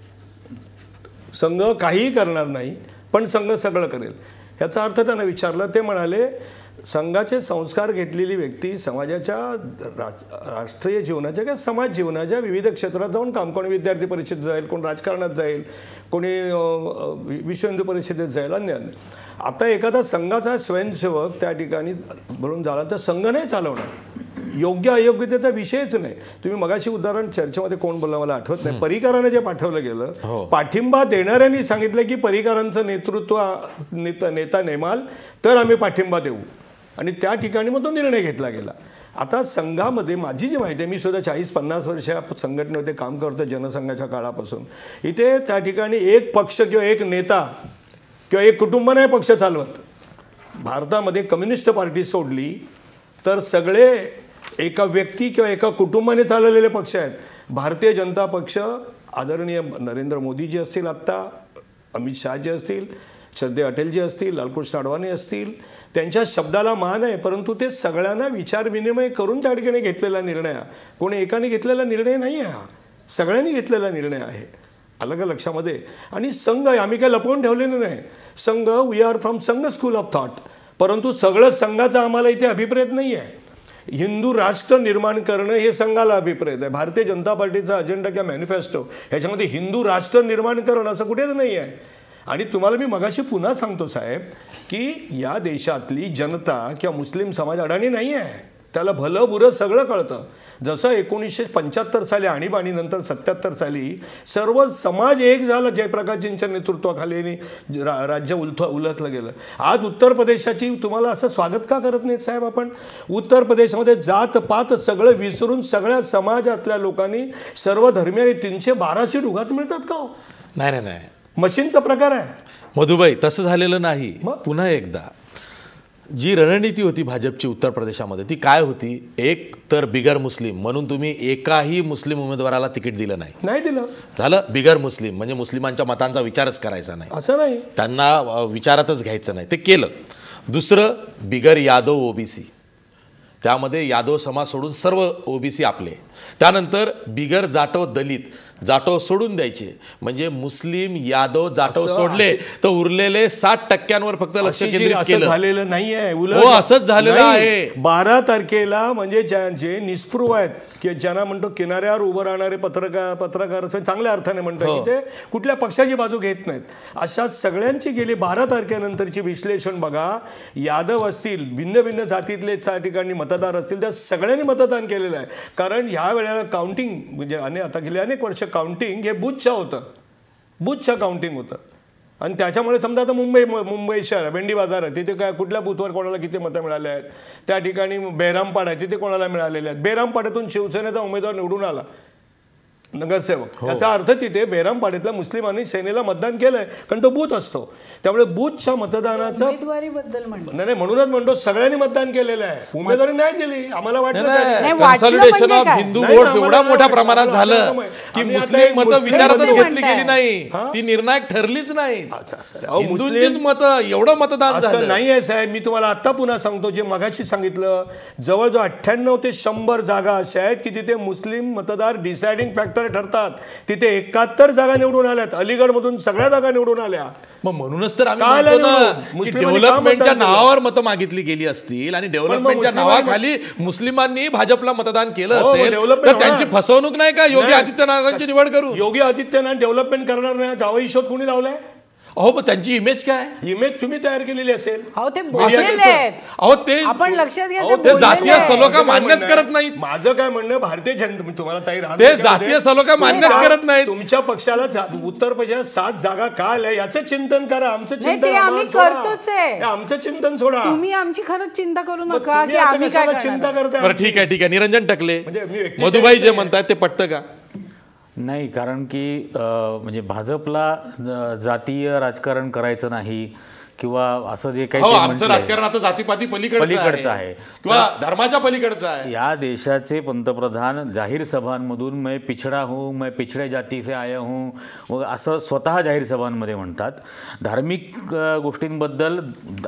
Speaker 3: संघ काहीही करणार नाही, पण संघ सगळं करेल. याचा अर्थ त्यांना विचारलं, ते म्हणाले संघाचे संस्कार घेतलेली व्यक्ती समाजाच्या राष्ट्रीय जीवनाच्या किंवा समाज जीवनाच्या विविध क्षेत्रात जाऊन काम, कोणी विद्यार्थी परिषदेत जाईल, कोणी राजकारणात जाईल, कोणी विश्व हिंदू परिषदेत जाईल, अन्य. आता एखादा संघाचा स्वयंसेवक त्या ठिकाणी बोलून झाला तर संघ नाही चालवणार, योग्य अयोग्यतेचा विषयच नाही. तुम्ही मगाशी उदाहरण चर्चेमध्ये कोण बोलला मला आठवत नाही, पर्रिकरांना जे पाठवलं गेलं, पाठिंबा देणाऱ्यांनी सांगितलं की पर्रिकरांचं नेतृत्व नेता नेमाल तर आम्ही पाठिंबा देऊ, आणि त्या ठिकाणी मग तो निर्णय घेतला गेला. आता संघामध्ये माझी जी माहिती आहे, मी सुद्धा 40-50 वर्ष संघटनेमध्ये काम करतो जनसंघाच्या काळापासून. इथे त्या ठिकाणी एक पक्ष किंवा एक नेता किंवा एक कुटुंब नाही पक्ष चालवत. भारतामध्ये कम्युनिस्ट पार्टी सोडली तर सगळे एका व्यक्ती किंवा एका कुटुंबाने चालवलेले पक्ष आहेत. भारतीय जनता पक्ष आदरणीय नरेंद्र मोदीजी असतील, आत्ता अमित शहाजी असतील, श्रद्धेय अटलजी असतील, लालकृष्ण अडवाणी असतील, त्यांच्या शब्दाला मान आहे, परंतु ते सगळ्यांना विचारविनिमय करून त्या ठिकाणी घेतलेला निर्णय आहे. कोणी एकाने घेतलेला निर्णय नाही आहे, हा सगळ्यांनी घेतलेला निर्णय आहे. अलग लक्षामध्ये. आणि संघ आम्ही काही लपवून ठेवलेलं नाही. संघ, वी आर फ्रॉम संघ स्कूल ऑफ थॉट, परंतु सगळं संघाचा आम्हाला इथे अभिप्रेत नाही आहे. हिंदू राष्ट्र निर्माण करणं हे संघाला अभिप्रेत आहे. भारतीय जनता पार्टीचा अजेंडा किंवा मॅनिफेस्टो ह्याच्यामध्ये हिंदू राष्ट्र निर्माण करणं असं कुठेच नाही आहे. आणि तुम्हाला मी मगाशी पुन्हा सांगतो साहेब की या देशातली जनता किंवा मुस्लिम समाज अडाणी नाही आहे, त्याला भलं बुरं सगळं कळतं. जसं 1975 साली आणीबाणीनंतर 77 साली सर्व समाज एक झाला जयप्रकाशजींच्या नेतृत्वाखाली राज्य उलथलं गेलं. आज उत्तर प्रदेशाची तुम्हाला असं स्वागत का करत नाही साहेब आपण? उत्तर प्रदेशमध्ये जात पात सगळं विसरून सगळ्या समाजातल्या लोकांनी सर्व धर्मीय 312 सीट उगाच मिळतात का हो?
Speaker 1: नाही नाही,
Speaker 3: मशीनचा प्रकार आहे
Speaker 1: मधुबाई, तसं झालेलं नाही. पुन्हा एकदा जी रणनीती होती भाजपची उत्तर प्रदेशामध्ये ती काय होती? एक तर बिगर मुस्लिम म्हणून तुम्ही एकाही मुस्लिम उमेदवाराला तिकीट दिलं नाही
Speaker 3: दिलं.
Speaker 1: झालं बिगर मुस्लिम म्हणजे मुस्लिमांच्या मतांचा विचारच करायचा नाही,
Speaker 3: असं नाही,
Speaker 1: त्यांना विचारातच घ्यायचं नाही, ते केलं. दुसरं बिगर यादव ओबीसी, त्यामध्ये यादव समाज सोडून सर्व ओबीसी आपले. त्यानंतर बिगर जाटव दलित, जाटव सोडून द्यायचे, म्हणजे मुस्लिम यादव जाटव सोडले तर उरलेले 60% फक्त लक्ष केंद्रित केलं.
Speaker 3: झालेलं नाहीये,
Speaker 1: हो असंच झालेलं आहे.
Speaker 3: 12 तारखेला म्हणजे जे निस्पृह आहेत की ज्यांना म्हणतो किनाऱ्यावर उभं राहणारे पत्रकार चांगल्या अर्थाने म्हणतात की ते कुठल्या पक्षाची बाजू घेत नाहीत, अशा सगळ्यांची गेली 12 तारखेनंतरची विश्लेषण बघा. यादव असतील, भिन्न भिन्न जातीतले त्या ठिकाणी मतदार असतील, त्या सगळ्यांनी मतदान केलेलं आहे. कारण ह्या वेळेला काउंटिंग म्हणजे आता गेले अनेक वर्ष काउंटिंग हे बूथच्या होतं, बूथच्या काउंटिंग होतं. आणि त्याच्यामुळे समजा आता मुंबई शहर भेंडी बाजार आहे, तिथे काय कुठल्या बूथवर कोणाला किती मतं मिळाले आहेत. त्या ठिकाणी बेरामपाड आहे, तिथे कोणाला मिळालेले आहेत. बेरामपाड्यातून शिवसेनेचा उमेदवार निवडून आला नगरसेवक, याचा अर्थ तिथे बेरामपाड्यातल्या मुस्लिमांनी सेनेला मतदान केलंय, कारण तो बूथ असतो. त्यामुळे बूथच्या मतदानाचा
Speaker 5: उमेदवारीबद्दल
Speaker 3: नाही म्हणूनच म्हणतो सगळ्यांनी मतदान केलेलं आहे, उमेदवारी नाही दिली. आम्हाला
Speaker 1: कन्सॉलिडेशन ऑफ हिंदू वोट्स एवढ्या मोठ्या प्रमाणात झालं की मुस्लिम मतं विचारातच घेतली गेली नाही, ती निर्णायक ठरलीच नाही. हिंदूंचीच मतं एवढं मतदान
Speaker 3: असं नाही आहे साहेब. मी तुम्हाला आता पुन्हा सांगतो, जे मगाशी सांगितलं, जवळजवळ 98 ते 100 जागा अशा आहेत की तिथे मुस्लिम मतदार डिसाइडिंग फॅक्टर ठरतात. तिथे 71 जागा निवडून आल्यात, अलीगडमधून सगळ्या जागा निवडून आल्या.
Speaker 1: मग म्हणूनच तर आम्ही डेव्हलपमेंटच्या नावावर मतं मागितली गेली असतील आणि डेव्हलपमेंटच्या नावाखाली मुस्लिमांनी भाजपला मतदान केलं असेल तर त्यांची फसवणूक नाही का योगी आदित्यनाथांची निवड करून?
Speaker 3: योगी आदित्यनाथ डेव्हलपमेंट करणार नाही, जावई शोध कोणी लावलाय?
Speaker 1: अहो पण त्यांची इमेज काय?
Speaker 3: इमेज तुम्ही तयार केलेली असेल.
Speaker 1: ते
Speaker 5: आपण लक्षात घ्या,
Speaker 1: ते जातीय सलोखा मान्यच करत नाहीत.
Speaker 3: माझं काय म्हणणं, भारतीय जनता तुम्हाला ताई
Speaker 1: ते जातीय सलोखा मान्यच करत नाही.
Speaker 3: तुमच्या पक्षाला उत्तर प्रदेशात 7 जागा का आल्या याचं चिंतन करा. आमचं चिंतन
Speaker 5: आम्ही करतोच आहे,
Speaker 3: आमचं चिंतन सोडा.
Speaker 5: तुम्ही आमची खरंच चिंता करू नका की आम्ही काय
Speaker 3: चिंता करताय.
Speaker 1: बरं ठीक आहे. निरंजन टकले, मधुबाई जे म्हणतात ते पटतं का?
Speaker 2: नाही, कारण की म्हणजे भाजपला जातीय राजकारण करायचं नाही किंवा असं जे काही
Speaker 1: आमचं राजकारण आता जातीपाती पलीकडचं आहे किंवा धर्माच्या पलीकडचं आहे.
Speaker 2: या देशाचे पंतप्रधान जाहीर सभांमधून मैं पिछडा हूँ, मैं पिछडे जाती से आया हूँ व असं स्वतः जाहीर सभांमध्ये म्हणतात. धार्मिक गोष्टींबद्दल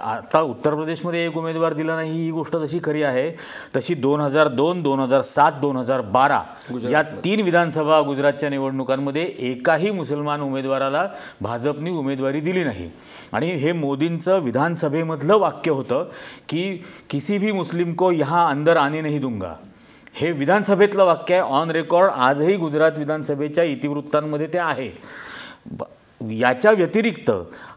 Speaker 2: आता उत्तर प्रदेशमध्ये एक उमेदवार दिला नाही ही गोष्ट तशी खरी आहे. तशी 2002, 2007, 2012 या 3 विधानसभा गुजरातच्या निवडणुकांमध्ये एकाही मुसलमान उमेदवाराला भाजपनी उमेदवारी दिली नाही. आणि हे मोदींचं विधानसभेमधलं वाक्य होतं की किसी भी मुस्लिम को यहाँ अंदर आने नहीं दूंगा. हे विधानसभेतलं वाक्य आहे, ऑन रेकॉर्ड. आजही गुजरात विधानसभेच्या इतिवृत्तांमध्ये ते आहे. याच्या व्यतिरिक्त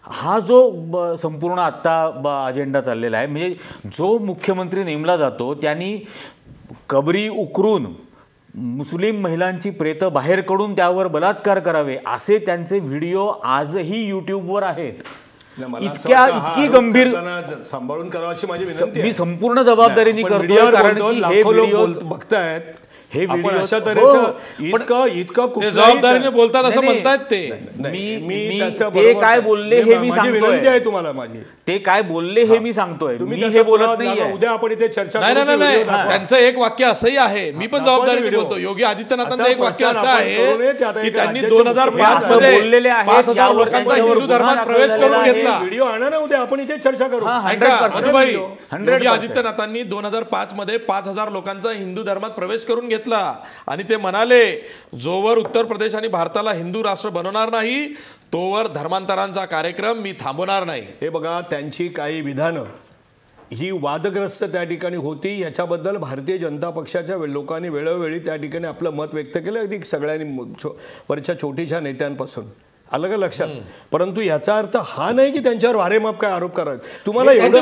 Speaker 2: हा जो संपूर्ण आत्ता अजेंडा चाललेला आहे, म्हणजे जो मुख्यमंत्री नेमला जातो त्यांनी कबरी उकरून मुस्लिम महिलांची प्रेतं बाहेर काढून त्यावर बलात्कार करावे असे त्यांचे व्हिडिओ आजही यूट्यूबवर आहेत. इतकी गंभीर
Speaker 3: सांभाळून करावं अशी माझी विनंती.
Speaker 2: मी संपूर्ण जबाबदारीने करतो, कारण की हे व्हिडिओ
Speaker 3: बघतायत,
Speaker 2: हे व्हिडिओ
Speaker 3: अशा तऱ्हेचं इतकं
Speaker 1: जबाबदारीने बोलतात असं म्हणतात ते.
Speaker 2: ते काय बोलले हे मी सांगतोय.
Speaker 3: विनंती आहे तुम्हाला माझी.
Speaker 2: ते काय बोलले हे मी सांगतोय, मी हे बोलत नाहीये.
Speaker 3: उद्या आपण इथे चर्चा
Speaker 1: नाही. त्यांचं एक वाक्य असंही आहे, मी पण जबाबदारीने बोलतो. योगी आदित्यनाथांचं एक वाक्य असं आहे की त्यांनी 2005 मध्ये
Speaker 2: बोललेले आहे,
Speaker 1: 5,000 लोकांचा हिंदू धर्मात प्रवेश करून घेतला.
Speaker 3: व्हिडिओ आणा ना, उद्या आपण इथे चर्चा करू.
Speaker 1: योगी आदित्यनाथांनी 2005 मध्ये 5,000 लोकांचा हिंदू धर्मात प्रवेश करून घेतला आणि ते म्हणाले जोवर उत्तर प्रदेश आणि भारताला हिंदू राष्ट्र बनवणार नाही तोवर धर्मांतरांचा कार्यक्रम मी थांबवणार नाही.
Speaker 3: हे बघा, त्यांची काही विधानं ही वादग्रस्त त्या ठिकाणी होती. याच्याबद्दल भारतीय जनता पक्षाच्या लोकांनी वेळोवेळी त्या ठिकाणी आपलं मत व्यक्त केलं, अगदी सगळ्यांनी वरच्या छोटीच्या नेत्यांपासून. आलं का लक्षात? परंतु याचा अर्थ हा नाही की त्यांच्यावर वारेमाप काय आरोप करायचे. तुम्हाला एवढं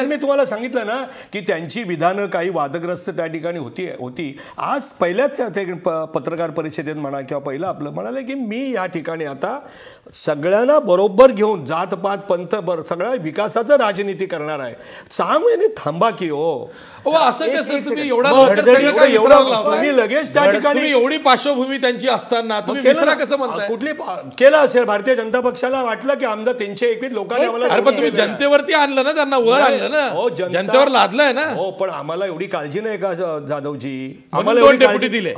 Speaker 3: मी तुम्हाला सांगितलं ना की त्यांची विधानं काही वादग्रस्त त्या ठिकाणी होती. आज पहिल्याच पत्रकार परिषदेत म्हणा किंवा पहिलं आपलं म्हणाले की मी या ठिकाणी आता सगळ्यांना बरोबर घेऊन जातपात पंथ सगळ्या विकासाचं राजनीती करणार आहे. 6 महिने थांबा की हो.
Speaker 1: असं कसं तुम्ही
Speaker 3: लगेच त्या ठिकाणी
Speaker 1: एवढी पार्श्वभूमी त्यांची असताना तुम्ही विसरा कसं म्हणताय?
Speaker 3: कुठली केलं असेल भारतीय जनता पक्षाला वाटलं की आमदार 321 लोकांनी आम्हाला.
Speaker 1: अरे पण तुम्ही जनतेवरती आणलं ना, त्यांना वर आणलं ना, जनतेवर लादलंय ना.
Speaker 3: हो, पण आम्हाला एवढी काळजी नाही का जाधवजी?
Speaker 1: आम्हाला एवढी डेप्युटी दिले.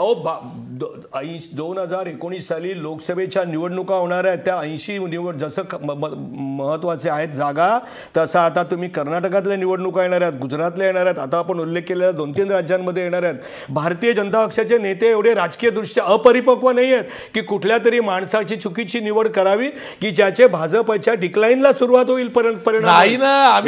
Speaker 3: 2019 साली लोकसभेच्या निवडणुका होणार आहेत. त्या 80 जसं महत्वाचे आहेत जागा, तसं आता तुम्ही कर्नाटकातल्या निवडणुका येणार आहेत, गुजरातल्या येणार आहेत, आता आपण उल्लेख केलेल्या 2-3 राज्यांमध्ये येणार आहेत. भारतीय जनता पक्षाचे नेते एवढे राजकीय दृष्ट्या अपरिपक्व नाही आहेत की कुठल्या तरी माणसाची चुकीची निवड करावी की ज्याचे भाजपच्या डिक्लाईनला सुरुवात होईल.
Speaker 1: नाही ना,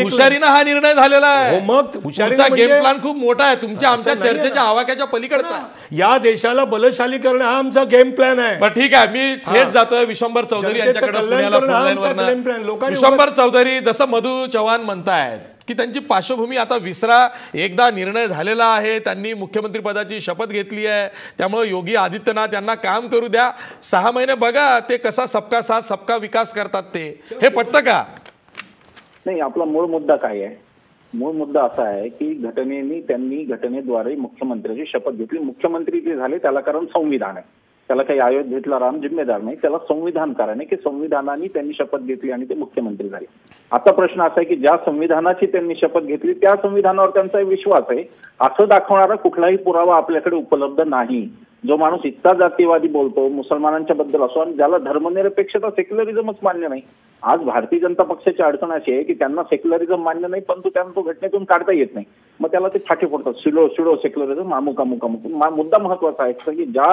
Speaker 1: हुशारीनं हा निर्णय झालेला आहे.
Speaker 3: मग
Speaker 1: हुशारीचा गेम प्लॅन खूप मोठा आहे, तुमच्या आमच्या चर्चेच्या आवाक्याच्या पलीकडचा.
Speaker 3: या देशाला बलशाली करणं हा आमचा गेम प्लॅन आहे.
Speaker 1: बरं ठीक आहे, मी थेट जातोय विश्वंभर चौधरी यांच्याकडे पुण्याला फोनलाईनवर. विश्वंभर चौधरी, जसं मधू चव्हाण म्हणतायत की त्यांची पार्श्वभूमी आता विसरा, एकदा निर्णय झालेला आहे, त्यांनी मुख्यमंत्री पदाची शपथ घेतली आहे, त्यामुळे योगी आदित्यनाथ यांना काम करू द्या. 6 महिने बघा ते कसा सबका साथ सबका विकास करतात. ते हे पटतं का?
Speaker 6: नाही, आपला मूळ मुद्दा काय आहे? मूळ मुद्दा असा आहे की त्यांनी घटनेद्वारे मुख्यमंत्र्याची शपथ घेतली. मुख्यमंत्री जे झाले त्याला कारण संविधान आहे, त्याला काही अयोध्येतला राम जिम्मेदार नाही, त्याला संविधान कारण आहे की संविधानाने त्यांनी शपथ घेतली आणि ते मुख्यमंत्री झाले. आता प्रश्न असा आहे की ज्या संविधानाची त्यांनी शपथ घेतली त्या संविधानावर त्यांचा विश्वास आहे असं दाखवणारा कुठलाही पुरावा आपल्याकडे उपलब्ध नाही. जो माणूस इतका जातीवादी बोलतो मुसलमानांच्या बद्दल असो आणि ज्याला धर्मनिरपेक्षता सेक्युलरिझमच मान्य नाही. आज भारतीय जनता पक्षाची अडचण अशी आहे की त्यांना सेक्युलरिझम मान्य नाही, परंतु त्यांना तो घटनेतून काढता येत नाही. मग त्याला ते फाटे फोडतात, सुडो सेक्युलरिझम, अमुक. मुद्दा महत्वाचा आहे की ज्या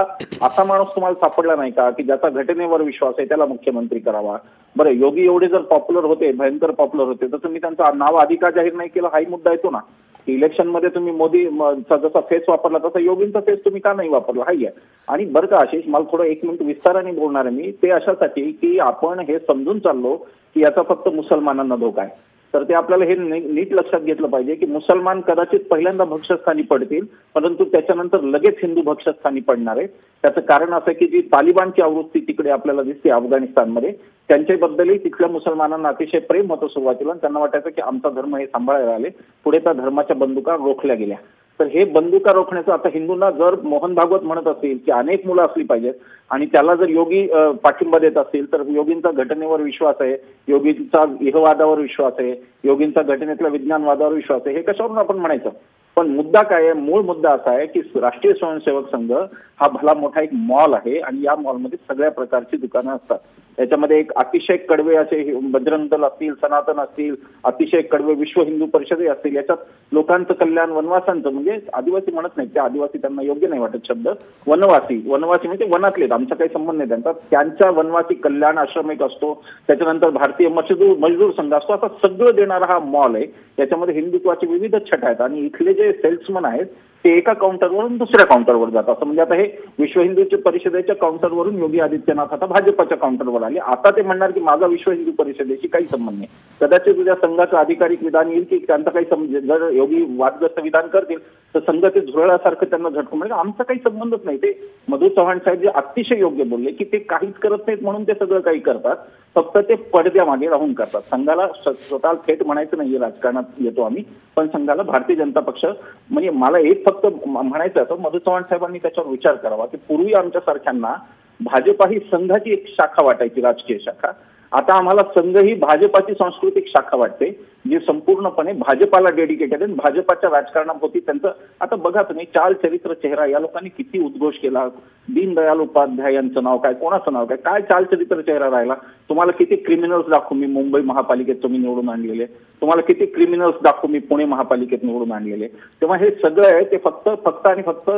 Speaker 6: असा माणूस तुम्हाला सापडला नाही का की ज्याचा घटनेवर विश्वास आहे त्याला मुख्यमंत्री करावा. बरं, योगी एवढे जर पॉप्युलर होते, भयंकर पॉप्युलर होते, तर तुम्ही त्यांचं नाव आधी का जाहीर नाही केलं हाही मुद्दा येतो ना. इलेक्शन मध्ये तुम्ही मोदीचा जसा फेस वापरला तसा योगींचा फेस तुम्ही का नाही वापरला हाही आहे. आणि बरं का आशिष, मला थोडं 1 मिनिट विस्ताराने बोलणार आहे मी. ते अशासाठी की आपण हे समजून चाललो की याचा फक्त मुसलमानांना धोका आहे. तर ते आपल्याला हे नीट लक्षात घेतलं पाहिजे की मुसलमान कदाचित पहिल्यांदा भक्षस्थानी पडतील, परंतु त्याच्यानंतर लगेच हिंदू भक्षस्थानी पडणार आहे. त्याचं कारण असं की जी तालिबानची आवृत्ती तिकडे आपल्याला दिसते अफगाणिस्तानमध्ये, त्यांच्याबद्दलही तिथल्या मुसलमानांना अतिशय प्रेम होतं सुरुवातीला. त्यांना वाटायचं की आमचा धर्म हे सांभाळायला आले, पुढे त्या धर्माच्या बंदुका रोखल्या गेल्या. तर हे बंदुका रोखण्याचं आता हिंदूंना जर मोहन भागवत म्हणत असतील की अनेक मुलं असली पाहिजेत आणि त्याला जर योगी पाठिंबा देत असतील तर योगींचा घटनेवर विश्वास आहे, योगींचा इहवादावर विश्वास आहे, योगींचा घटनेतल्या विज्ञानवादावर विश्वास आहे, हे कशावरून आपण म्हणायचं? पण मुद्दा काय आहे, मूळ मुद्दा असा आहे की राष्ट्रीय स्वयंसेवक संघ हा भला मोठा एक मॉल आहे आणि या मॉलमध्ये सगळ्या प्रकारची दुकानं असतात. याच्यामध्ये एक अतिशय कडवे असे बजरंग दल असतील, सनातन असतील, अतिशय कडवे विश्व हिंदू परिषदही असतील. याच्यात लोकांचं कल्याण, वनवासांचं, म्हणजे आदिवासी म्हणत नाही, ते आदिवासी त्यांना योग्य नाही वाटत शब्द, वनवासी म्हणजे वनातलेत, आमचा काही संबंध नाही त्यांचा. त्यांच्या वनवासी कल्याण आश्रम एक असतो, त्याच्यानंतर भारतीय मजदूर संघ असतो. असा सगळं देणारा हा मॉल आहे. याच्यामध्ये हिंदुत्वाचे विविध छटा आहेत आणि इथले जे सेल्समन आहेत ते एका काउंटरवरून दुसऱ्या काउंटरवर जातात. असं म्हणजे आता हे विश्व हिंदू परिषदेच्या काउंटरवरून योगी आदित्यनाथ आता भाजपाच्या काउंटरवर आले. आता ते म्हणणार की माझा विश्व हिंदू परिषदेशी काही संबंध नाही. कदाचित उद्या संघाचं अधिकारिक विधान येईल की त्यांचा काही जर योगी वादग्रस्त विधान करतील तर संघ ते झुरळासारखं त्यांना झटकून म्हणजे आमचा काही संबंधच नाही. ते मधु चव्हाण साहेब जे अतिशय योग्य बोलले की ते काहीच करत नाहीत म्हणून ते सगळं काही करतात, फक्त ते पडद्यामागे राहून करतात. संघाला स्वतः थेट म्हणायचं नाहीये, राजकारणात येतो आम्ही, पण संघाला भारतीय जनता पक्ष म्हणजे मला एक फक्त म्हणायचं असं, मधु चव्हाण साहेबांनी त्याच्यावर विचार करावा की पूर्वी आमच्या सारख्यांना भाजपा ही संघाची एक शाखा वाटायची, राजकीय शाखा. आता आम्हाला संघ ही भाजपाची सांस्कृतिक शाखा वाटते, जी संपूर्णपणे भाजपाला डेडिकेटेड आहे. भाजपाच्या राजकारणाभोवती त्यांचं आता बघा तुम्ही, चाल चरित्र चेहरा या लोकांनी किती उद्घोष केला. दीनदयाल उपाध्याय यांचं नाव काय, कोणाचं नाव काय, काय चाल चरित्र चेहरा राहिला. तुम्हाला किती क्रिमिनल्स दाखवू मी मुंबई महापालिकेत तुम्ही निवडून आणलेले, तुम्हाला किती क्रिमिनल्स दाखवू मी पुणे महापालिकेत निवडून आणलेले. तेव्हा हे सगळं आहे ते फक्त आणि फक्त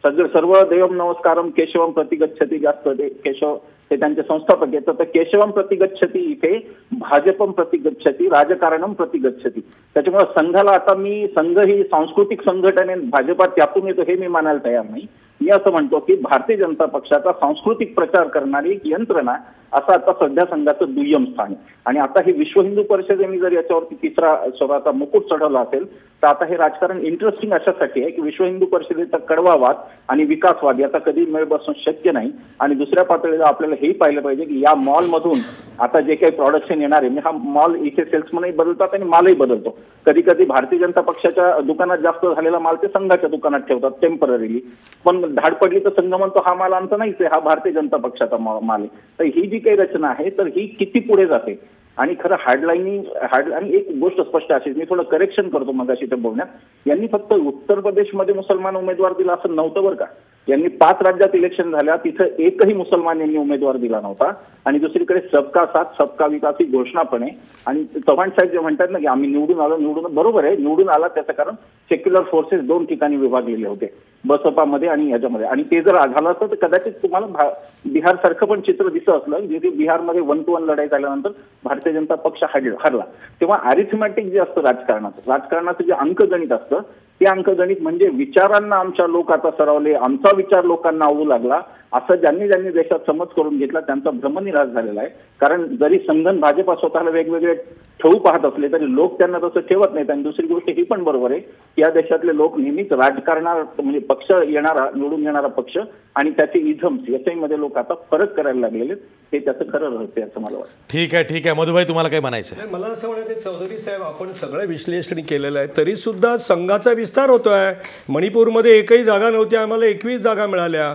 Speaker 6: सर्व देवम नमस्कारम केशवम प्रतिगच्छती, जास्त ते केशव ते त्यांचे संस्थापक आहेत. तर केशवम प्रतिगच्छती इथे भाजपम प्रतिगच्छती, राजकारणम प्रतिगच्छती. त्याच्यामुळे संघाला आता मी संघ ही सांस्कृतिक संघटने भाजपात त्यातून येतो हे मी मानायला तयार नाही. मी असं म्हणतो की भारतीय जनता पक्षाचा सांस्कृतिक प्रचार करणारी एक यंत्रणा असं आता सध्या संघाचं दुय्यम स्थान आहे. आणि आता ही विश्व हिंदू परिषदेने जर याच्यावरती तिसरा स्वतःचा मुकुट चढवला असेल तर आता हे राजकारण इंटरेस्टिंग अशासाठी आहे की विश्व हिंदू परिषदेचा कडवावाद आणि विकासवाद याचा कधी मेळ बसणं शक्य नाही. आणि दुसऱ्या पातळीला आपल्याला हेही पाहिलं पाहिजे की या मॉलमधून आता जे काही प्रोडक्शन येणार आहे, हा मॉल इथे सेल्समनही बदलतात आणि मालही बदलतो. कधी कधी भारतीय जनता पक्षाच्या दुकानात जास्त झालेला माल ते संघाच्या दुकानात ठेवतात टेम्पररीली, पण धाड पडली तर संघ म्हणतो हा माल आमचा नाहीच आहे, हा भारतीय जनता पक्षाचा माल आहे. तर ही जी काही रचना आहे तर ही किती पुढे जाते. आणि खरं आणि एक गोष्ट स्पष्ट अशी, मी थोडं करेक्शन करतो मगाशी ते बोलण्यात, यांनी फक्त उत्तर प्रदेशमध्ये मुसलमान उमेदवार दिला असं नव्हतं बरं का. यांनी 5 राज्यात इलेक्शन झाल्या, तिथं एकही मुसलमान यांनी उमेदवार दिला नव्हता. आणि दुसरीकडे सबका साथ सबका विकास ही घोषणा पण आहे. आणि चव्हाण साहेब जे म्हणतात ना की आम्ही निवडून बरोबर आहे, निवडून आला त्याचं कारण सेक्युलर फोर्सेस 2 ठिकाणी विभागलेले होते, बसपामध्ये आणि ह्याच्यामध्ये. आणि ते जर झालं असतं तर कदाचित तुम्हाला बिहार सारखं पण चित्र दिसत असलं, जिथे बिहारमध्ये 1-to-1 लढाई झाल्यानंतर भारतीय जनता पक्ष हरला. तेव्हा अरिथमॅटिक जे असतं राजकारणाचं जे अंकगणित असतं ते अंकगणित म्हणजे विचारांना आमच्या लोक आता सरावले, आमचा विचार लोकांना आवडू लागला, असं ज्यांनी देशात समज करून घेतला त्यांचा भ्रमनिराश झालेला आहे. कारण जरी संघन भाजपा स्वतःला वेगवेगळे ठेवू पाहत असले तरी लोक त्यांना तसं ठेवत नाहीत. आणि दुसरी गोष्ट ही पण बरोबर आहे की या देशातले लोक नेहमीच राजकारणात म्हणजे पक्ष निवडून येणारा पक्ष आणि त्याचे इझम्स याच्यामध्ये लोक आता फरक करायला लागलेले, हे त्याचं खरं रहस्य असं मला वाटतं.
Speaker 1: ठीक आहे मधुभाई, तुम्हाला काय म्हणायचं?
Speaker 3: मला असं म्हणायचं चौधरी साहेब, आपण सगळं विश्लेषण केलेलं आहे तरी सुद्धा संघाचा विस्तार होतोय. मणिपूरमध्ये एकही जागा नव्हती, आम्हाला 21 जागा मिळाल्या,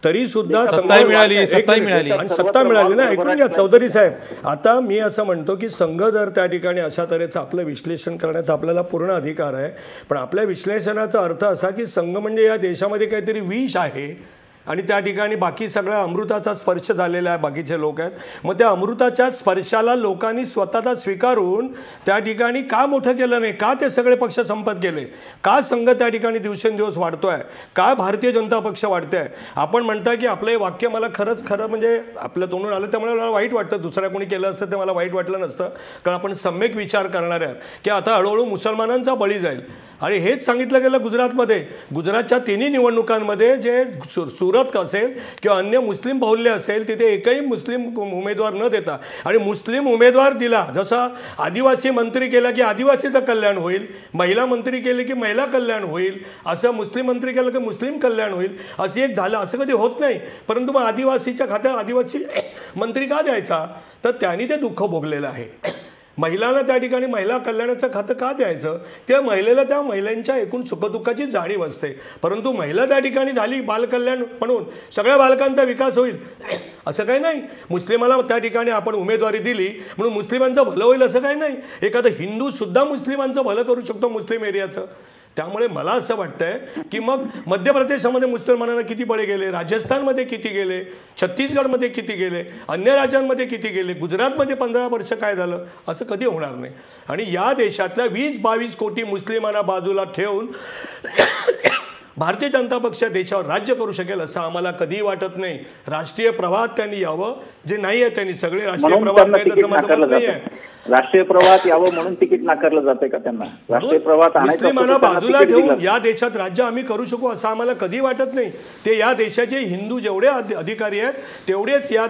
Speaker 3: तरी सुद्धा
Speaker 1: सत्ता मिळाली
Speaker 3: आणि सत्ता मिळाली ना. ऐकून घ्या चौधरी साहेब, आता मी असं म्हणतो की संघ जर त्या ठिकाणी अशा तऱ्हेचं आपलं विश्लेषण करण्याचा आपल्याला पूर्ण अधिकार आहे, पण आपल्या विश्लेषणाचा अर्थ असा की संघ म्हणजे या देशामध्ये काहीतरी विष आहे आणि त्या ठिकाणी बाकी सगळा अमृताचा स्पर्श झालेला आहे, बाकीचे लोक आहेत. मग त्या अमृताच्या स्पर्शाला लोकांनी स्वतःचा स्वीकारून त्या ठिकाणी का मोठं केलं नाही, का ते सगळे पक्ष संपत गेले, का संघ त्या ठिकाणी दिवसेंदिवस वाढतोय, का भारतीय जनता पक्ष वाढतोय. आपण म्हणता की आपलं हे वाक्य मला खरं म्हणजे आपलं तोंडून आलं त्यामुळे मला वाईट वाटतं. दुसऱ्या कोणी केलं असतं ते मला वाईट वाटलं नसतं, कारण आपण सम्यक विचार करणारे आहात की आता हळूहळू मुसलमानांचा बळी जाईल. आणि हेच सांगितलं गेलं गुजरातमध्ये. गुजरातच्या 3 निवडणुकांमध्ये जे सुरत असेल किंवा अन्य मुस्लिम बाहुल्य असेल तिथे एकही मुस्लिम उमेदवार न देता आणि मुस्लिम उमेदवार दिला, जसा आदिवासी मंत्री केला की आदिवासीचं कल्याण होईल, महिला मंत्री केले की महिला कल्याण होईल, असं मुस्लिम मंत्री केलं की मुस्लिम कल्याण होईल, असं एक झालं. असं कधी होत नाही. परंतु मग आदिवासीच्या खात्यात आदिवासी मंत्री का द्यायचा, तर त्यांनी ते दुःख भोगलेलं आहे. महिलांना त्या ठिकाणी महिला कल्याणाचं खातं का द्यायचं, त्या महिलेला त्या महिलांच्या एकूण सुखदुःखाची जाणीव असते. परंतु महिला त्या ठिकाणी झाली बालकल्याण म्हणून सगळ्या बालकांचा विकास होईल असं काही नाही. मुस्लिमाला त्या ठिकाणी आपण उमेदवारी दिली म्हणून मुस्लिमांचं भलं होईल असं काही नाही. एखादं हिंदू सुद्धा मुस्लिमांचं भलं करू शकतो मुस्लिम एरियाचं. त्यामुळे मला असं वाटतंय की मग मध्य प्रदेशामध्ये मुसलमानांना किती बळी गेले, राजस्थानमध्ये किती गेले, छत्तीसगडमध्ये किती गेले, अन्य राज्यांमध्ये किती गेले, गुजरातमध्ये 15 वर्ष काय झालं, असं कधी होणार नाही. आणि या देशातल्या 20-22 कोटी मुस्लिमांना बाजूला ठेवून भारतीय जनता पक्ष देशावर राज्य करू शकेल असं आम्हाला कधीही वाटत नाही. राष्ट्रीय प्रवाहात त्यांनी यावं, जे नाही आहे त्यांनी सगळे राष्ट्रीय प्रवाहात नाही आहे.
Speaker 6: राष्ट्रीय प्रवाहात यावं म्हणून तिकीट नाकारलं जाते का त्यांना? राष्ट्रीय प्रवाहात
Speaker 3: मुस्लिमांना बाजूला ठेवून या देशात राज्य आम्ही करू शकू असं आम्हाला कधी वाटत नाही. ते या देशाचे हिंदू जेवढे अधिकारी आहेत तेवढेच या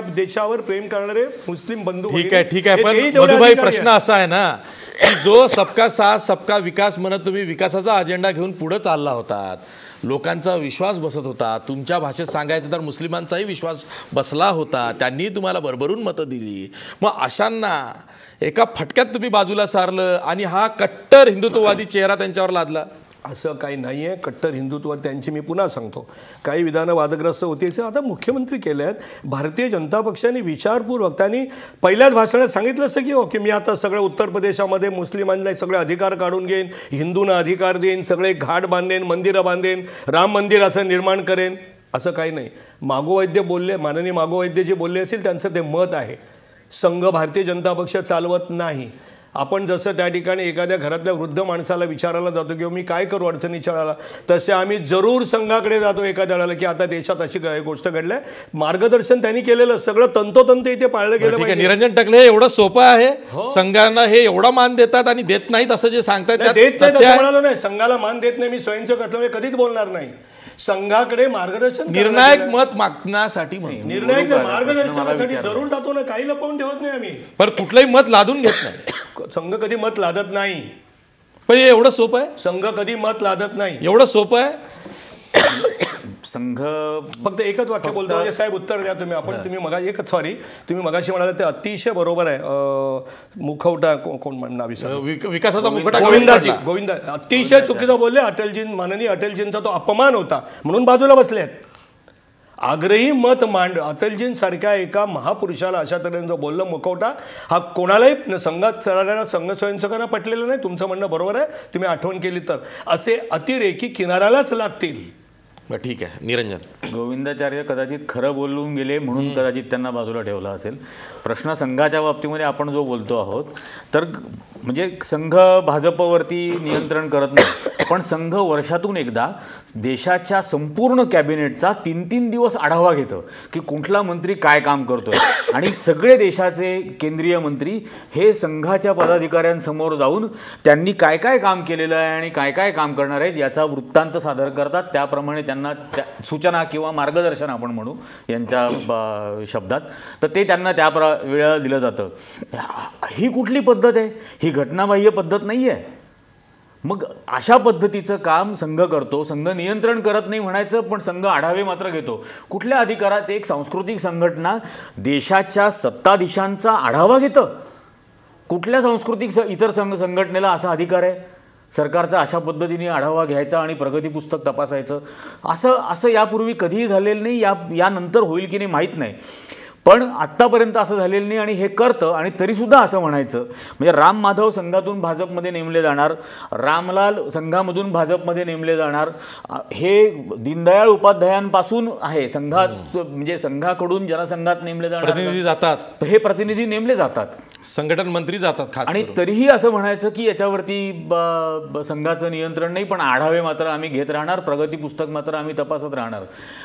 Speaker 3: देशावर प्रेम करणारे मुस्लिम बंधू.
Speaker 1: ठीक आहे पण मधुभाई प्रश्न असा आहे ना की जो सबका साथ सबका विकास म्हणत तुम्ही विकासाचा अजेंडा घेऊन पुढे चालला होतात, लोकांचा विश्वास बसत होता, तुमच्या भाषेत सांगायचं तर मुस्लिमांचाही विश्वास बसला होता, त्यांनी तुम्हाला भरभरून मतं दिली. मग अशांना एका फटक्यात तुम्ही बाजूला सारलं आणि हा कट्टर हिंदुत्ववादी चेहरा त्यांच्यावर लादला.
Speaker 3: असं काही नाही आहे. कट्टर हिंदुत्व त्यांची मी पुन्हा सांगतो काही विधानं वादग्रस्त होती, आता मुख्यमंत्री केले आहेत. भारतीय जनता पक्षाने विचारपूर्वक त्यांनी पहिल्याच भाषणात सांगितलं असं की मी आता सगळं उत्तर प्रदेशामध्ये मुस्लिमांना सगळे अधिकार काढून घेईन, हिंदूंना अधिकार देईन, सगळे घाट बांधेन, मंदिरं बांधेन, राम मंदिर असं निर्माण करेन, असं काही नाही. मागोवैद्य बोलले, माननीय मागोवैद्य जे बोलले असतील त्यांचं ते मत आहे. संघ भारतीय जनता पक्ष चालवत नाही. आपण जसं त्या ठिकाणी एखाद्या घरातल्या वृद्ध माणसाला विचारायला जातो किंवा मी काय करू अडचणीच्या वेळेला, तसे आम्ही जरूर संघाकडे जातो एखाद्या वेळेला की आता देशात अशी गोष्ट घडल्या, मार्गदर्शन त्यांनी केलेलं सगळं तंतोतंत इथे पाळलं गेलं पाहिजे.
Speaker 1: निरंजन टकले हे एवढं सोपं आहे, संघांना हे एवढा मान देतात आणि देत नाहीत असं जे सांगतात
Speaker 3: देत नाही असं म्हणालो नाही. संघाला मान देत नाही, मी स्वयंसेवक कधीच बोलणार नाही. संघाकडे मार्गदर्शन
Speaker 1: निर्णायक मत मागण्यासाठी
Speaker 3: निर्णायक मार्गदर्शनासाठी जरूर जातो ना, काही लपवून ठेवत नाही आम्ही,
Speaker 1: पण कुठलंही मत लादून घेत नाही.
Speaker 3: संघ कधी मत लादत नाही.
Speaker 1: पण हे एवढं सोपं आहे,
Speaker 3: संघ कधी मत लादत नाही,
Speaker 1: एवढं सोपं आहे.
Speaker 3: संघ फक्त एकच वाक्य बोलतो म्हणजे साहेब उत्तर द्या तुम्ही. तुम्ही तुम्ही मगाशी म्हणाले ते अतिशय बरोबर आहे. मुखवटा कोण नाव
Speaker 1: विकासाचा मुखवटा
Speaker 3: गोविंदा अतिशय चुकीचं बोलले. माननीय अटलजींचा तो अपमान होता म्हणून बाजूला बसले आहेत. आग्रही मत मांड अटलजींसारख्या एका महापुरुषाला अशा तऱ्हेनं बोललं मुखवटा, हा कोणालाही संघात चालणाऱ्या संघ स्वयंसेवकांना पटलेलं नाही. तुमचं म्हणणं बरोबर आहे, तुम्ही आठवण केली तर. असे अतिरेकी किनाऱ्यालाच लागतील.
Speaker 1: ठीक आहे. निरंजन
Speaker 2: गोविंदाचार्य कदाचित खरं बोलून गेले म्हणून कदाचित त्यांना बाजूला ठेवला असेल. प्रश्न संघाच्या बाबतीमध्ये आपण जो बोलतो आहोत तर म्हणजे संघ भाजपवरती नियंत्रण करत नाही, पण संघ वर्षातून एकदा देशाच्या संपूर्ण कॅबिनेटचा 3-3 दिवस आढावा घेतं की कुठला मंत्री काय काम करतोय, आणि सगळे देशाचे केंद्रीय मंत्री हे संघाच्या पदाधिकाऱ्यांसमोर जाऊन त्यांनी काय काय काम केलेलं आहे आणि काय काय काम करणार आहेत याचा वृत्तांत सादर करतात. त्याप्रमाणे त्यांना सूचना किंवा मार्गदर्शन आपण म्हणू यांच्या शब्दात, तर ते त्यांना त्या वेळेला दिलं जातं. ही कुठली पद्धत आहे? ही घटनाबाह्य पद्धत नाही आहे. मग अशा पद्धतीचं काम संघ करतो. संघ नियंत्रण करत नाही म्हणायचं, पण संघ आढावे मात्र घेतो. कुठल्या अधिकारात एक सांस्कृतिक संघटना देशाच्या सत्ताधीशांचा आढावा घेतं? कुठल्या सांस्कृतिक इतर संघटनेला असा अधिकार आहे सरकारचा अशा पद्धतीने आढावा घ्यायचा आणि प्रगती पुस्तक तपासायचं? असं यापूर्वी कधीही झालेलं नाही. यानंतर होईल की नाही माहीत नाही, पण आत्तापर्यंत असं झालेलं नाही आणि हे करतं. आणि तरीसुद्धा असं म्हणायचं म्हणजे राम माधव संघातून भाजपमध्ये नेमले जाणार, रामलाल संघामधून भाजपमध्ये नेमले जाणार, हे दीनदयाळ उपाध्यायांपासून आहे. संघात म्हणजे संघाकडून जनसंघात नेमले जाणार
Speaker 1: प्रतिनिधी जातात,
Speaker 3: हे प्रतिनिधी नेमले जातात,
Speaker 1: संघटन मंत्री जातात खास.
Speaker 2: आणि तरीही असं म्हणायचं की याच्यावरती संघाचं नियंत्रण नाही, पण आढावे मात्र आम्ही घेत राहणार, प्रगती पुस्तक मात्र आम्ही तपासत राहणार.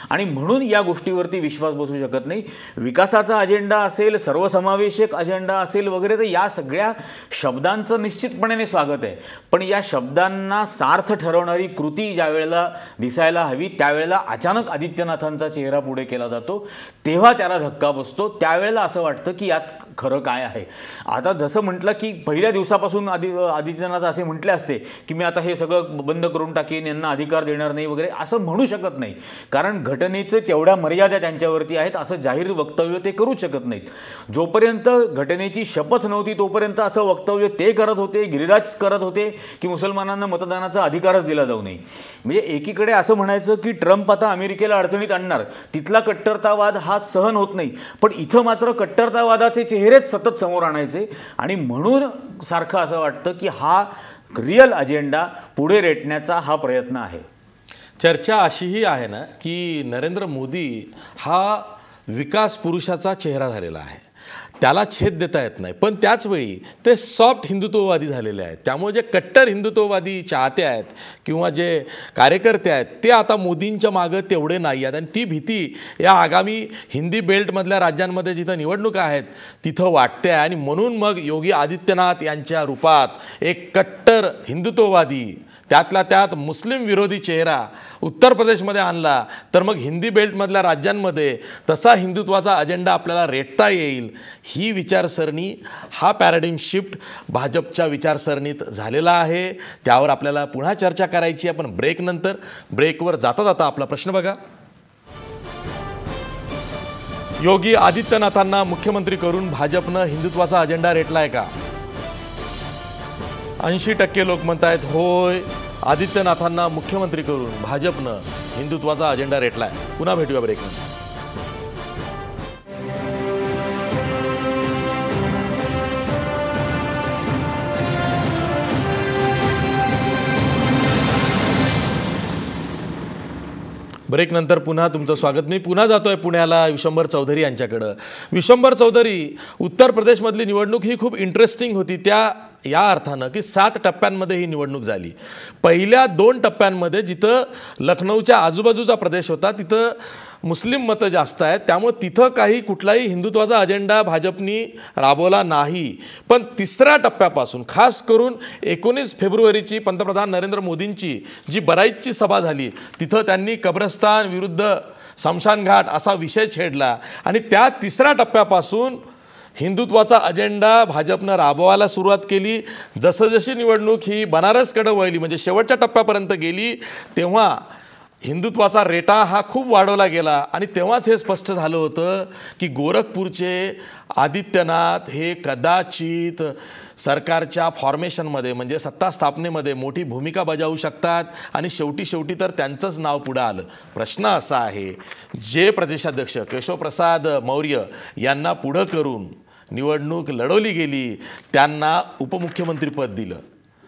Speaker 2: आणि म्हणून या गोष्टीवरती विश्वास बसू शकत नाही. विकासाचा अजेंडा असेल, सर्वसमावेशक अजेंडा असेल वगैरे, तर या सगळ्या शब्दांचं निश्चितपणे स्वागत आहे, पण या शब्दांना सार्थ ठरवणारी कृती ज्या वेळेला दिसायला हवी त्यावेळेला अचानक आदित्यनाथांचा चेहरा पुढे केला जातो, तेव्हा त्याला धक्का बसतो. त्यावेळेला असं वाटतं की यात खरं काय आहे. आता जसं म्हटलं की पहिल्या दिवसापासून आदित्यनाथ असे म्हटले असते की मी आता हे सगळं बंद करून टाकेन, यांना अधिकार देणार नाही वगैरे, असं म्हणू शकत नाही, कारण घटनेचे तेवढ्या मर्यादा त्यांच्यावरती आहेत. असं जाहीर वक्तव्य ते करू शकत नाहीत. जोपर्यंत घटनेची शपथ नव्हती तोपर्यंत असं वक्तव्य ते करत होते, गिरिराज करत होते की मुसलमानांना मतदानाचा अधिकारच दिला जाऊ नये. म्हणजे एकीकडे असं म्हणायचं की ट्रम्प आता अमेरिकेला अडचणीत आणणार, तिथला कट्टरतावाद हा सहन होत नाही, पण इथं मात्र कट्टरतावादाचे चेहरेच सतत समोर आणायचे आणि म्हणून सारखं असं वाटतं की हा रिअल अजेंडा पुढे रेटण्याचा हा प्रयत्न आहे.
Speaker 1: चर्चा अशीही आहे ना की नरेंद्र मोदी हा विकास पुरुषाचा चेहरा झालेला आहे, त्याला छेद देता येत नाही, पण त्याचवेळी ते सॉफ्ट हिंदुत्ववादी झालेले आहेत. त्यामुळे जे कट्टर हिंदुत्ववादी चाहते आहेत किंवा जे कार्यकर्ते आहेत ते आता मोदींच्या मागं तेवढे नाही आहेत आणि ती भीती या आगामी हिंदी बेल्टमधल्या राज्यांमध्ये जिथं निवडणुका आहेत तिथं वाटते आहे. आणि म्हणून मग योगी आदित्यनाथ यांच्या रूपात एक कट्टर हिंदुत्ववादी, त्यातल्या त्यात मुस्लिम विरोधी चेहरा उत्तर प्रदेशमध्ये आणला तर मग हिंदी बेल्टमधल्या राज्यांमध्ये तसा हिंदुत्वाचा अजेंडा आपल्याला रेटता येईल. ही विचारसरणी, हा पॅराडिम शिफ्ट भाजपच्या विचारसरणीत झालेला आहे. त्यावर आपल्याला पुन्हा चर्चा करायची आहे, पण ब्रेकनंतर. ब्रेकवर जाता जाता आपला प्रश्न बघा. योगी आदित्यनाथांना मुख्यमंत्री करून भाजपनं हिंदुत्वाचा अजेंडा रेटलाय का? 80% लोक म्हणतायत होय, आदित्यनाथांना मुख्यमंत्री करून भाजपनं हिंदुत्वाचा अजेंडा रेटलाय. पुन्हा भेटूया ब्रेकनंतर. ब्रेकनंतर पुन्हा तुमचं स्वागत. मी पुन्हा जातोय पुण्याला विश्वंभर चौधरी यांच्याकडं. विश्वंभर चौधरी, उत्तर प्रदेशमधली निवडणूक ही खूप इंटरेस्टिंग होती या अर्थानं की 7 टप्प्यांमध्ये ही निवडणूक झाली. पहिल्या 2 टप्प्यांमध्ये जिथं लखनौच्या आजूबाजूचा प्रदेश होता तिथं मुस्लिम मतं जास्त आहेत, त्यामुळे तिथं कुठलाही हिंदुत्वाचा अजेंडा भाजपनी राबवला नाही. पण तिसऱ्या टप्प्यापासून खास करून 19 फेब्रुवारीची पंतप्रधान नरेंद्र मोदींची जी बराईचची सभा झाली तिथं त्यांनी कब्रस्तान विरुद्ध स्मशानघाट असा विषय छेडला आणि त्या तिसऱ्या टप्प्यापासून हिंदुत्वाचा अजेंडा भाजपनं राबवायला सुरुवात केली. जसं निवडणूक ही बनारसकडे वळली, म्हणजे शेवटच्या टप्प्यापर्यंत गेली, तेव्हा हिंदुत्वाचा रेटा हा खूप वाढवला गेला आणि तेव्हाच हे स्पष्ट झालं होतं की गोरखपूरचे आदित्यनाथ हे कदाचित सरकारच्या फॉर्मेशनमध्ये म्हणजे सत्ता स्थापनेमध्ये मोठी भूमिका बजावू शकतात आणि शेवटी तर त्यांचंच नाव पुढं आलं. प्रश्न असा आहे, जे प्रदेशाध्यक्ष केशवप्रसाद मौर्य यांना पुढं करून निवडणूक लढवली गेली त्यांना उपमुख्यमंत्रीपद दिलं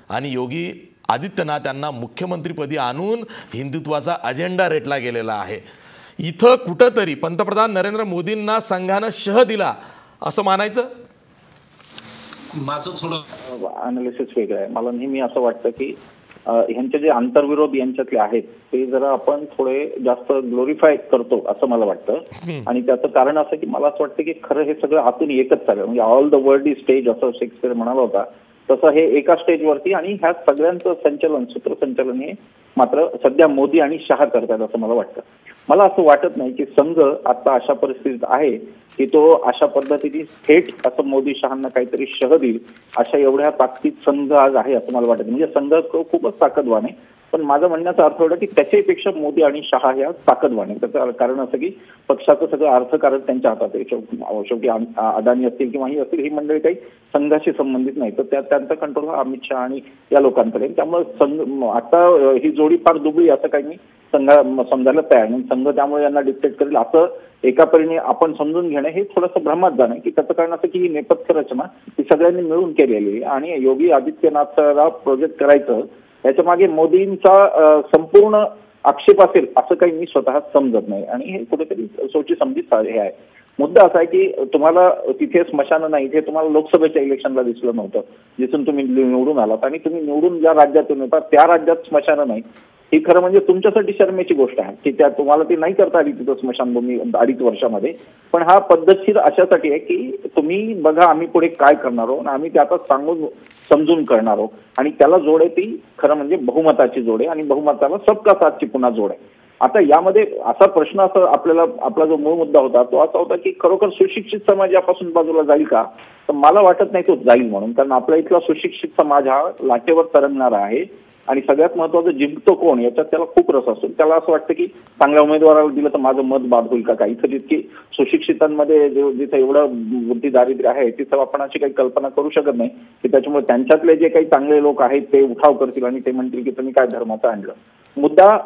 Speaker 1: आणि योगी आदित्यनाथ यांना मुख्यमंत्रीपदी आणून हिंदुत्वाचा अजेंडा रेटला गेलेला आहे. इथं कुठंतरी पंतप्रधान नरेंद्र मोदींना संघानं शह दिला असं मानायचं?
Speaker 4: माझं थोडं
Speaker 6: अनालिसिस वेगळं आहे. मला नेहमी असं वाटतं की ह्यांचे जे आंतरविरोध यांच्यातले आहेत ते जरा आपण थोडे जास्त ग्लोरिफाय करतो असं मला वाटतं. आणि त्याचं कारण असं की मला असं वाटतं की खरं हे सगळं आतून एकच चाललं, म्हणजे all the world is stage असं शेक्सपियर म्हणाला होता, तसं हे एका स्टेजवरती आणि ह्या सगळ्यांचं संचलन, सूत्रसंचलन हे मात्र सध्या मोदी आणि शहा करतात असं मला वाटतं. मला असं वाटत नाही की संघ आता अशा परिस्थितीत आहे की तो अशा पद्धतीने थेट असं मोदी शहांना काहीतरी शह देईल अशा एवढ्या ताकदीत संघ आज आहे असं मला वाटत. म्हणजे संघ खूपच ताकदवान आहे, पण माझा म्हणण्याचा अर्थ एवढा की त्याच्यापेक्षा मोदी आणि शहा ह्या ताकदवान आहे. त्याचं कारण असं की पक्षाचं सगळं अर्थकारण त्यांच्या हातात आहे. शेवटी अदानी असतील किंवा ही असतील, ही मंडळी काही संघाशी संबंधित नाही, तर त्यांचा कंट्रोल हा अमित शहा आणि या लोकांकडे. त्यामुळे संघ आता ही जोडी फार दुबळी असं काही मी समजायला तयार नाही. संघ त्यामुळे यांना डिक्टेट करेल असं एका परीने आपण समजून घेणं हे थोडंसं भ्रमात जाणं की त्याचं कारण असं की ही नेपथ्य रचना ही सगळ्यांनी मिळून केलेली आणि योगी आदित्यनाथला प्रोजेक्ट करायचं याच्या मागे मोदींचा संपूर्ण आक्षेप असेल असं काही मी स्वतः समजत नाही. आणि हे कुठेतरी सोची समजीत हे आहे. मुद्दा असा आहे की तुम्हाला तिथे स्मशान नाही, इथे तुम्हाला लोकसभेच्या इलेक्शनला दिसलं नव्हतं, जिथून तुम्ही निवडून आलात आणि तुम्ही निवडून ज्या राज्यातून येतात त्या राज्यात स्मशान नाही, ही खरं म्हणजे तुमच्यासाठी शर्मेची गोष्ट आहे की त्या तुम्हाला ती नाही करता आली तिथं स्मशानभूमी 2.5 वर्षामध्ये. पण हा पद्धतशीर अशासाठी आहे की तुम्ही बघा आम्ही पुढे काय करणार आहोत, आम्ही ते आता सांगून समजून करणार आहोत आणि त्याला जोड आहे ती खरं म्हणजे बहुमताची जोड आहे आणि बहुमताला सबका साथची पुन्हा जोड आहे. आता यामध्ये असा प्रश्न असं आपला जो मूळ मुद्दा होता तो असा होता की खरोखर सुशिक्षित समाज यापासून बाजूला जाईल का, तर मला वाटत नाही तो जाईल म्हणून. कारण आपला इथला सुशिक्षित समाज हा लाटेवर तरंगणारा आहे आणि सगळ्यात महत्वाचं जिंकतो कोण याच्यात त्याला खूप रस असतो. त्याला असं वाटतं की चांगल्या उमेदवाराला दिलं तर माझं मत बाद होईल का. इथं जितकी सुशिक्षितांमध्ये जिथं एवढं बुद्धी दारिद्र्य आहे तिथं आपण अशी काही कल्पना करू शकत नाही की त्याच्यामुळे त्यांच्यातले जे काही चांगले लोक आहेत ते उठाव करतील आणि ते म्हणतील की तुम्ही काय धर्माचं आणलं. मुद्दा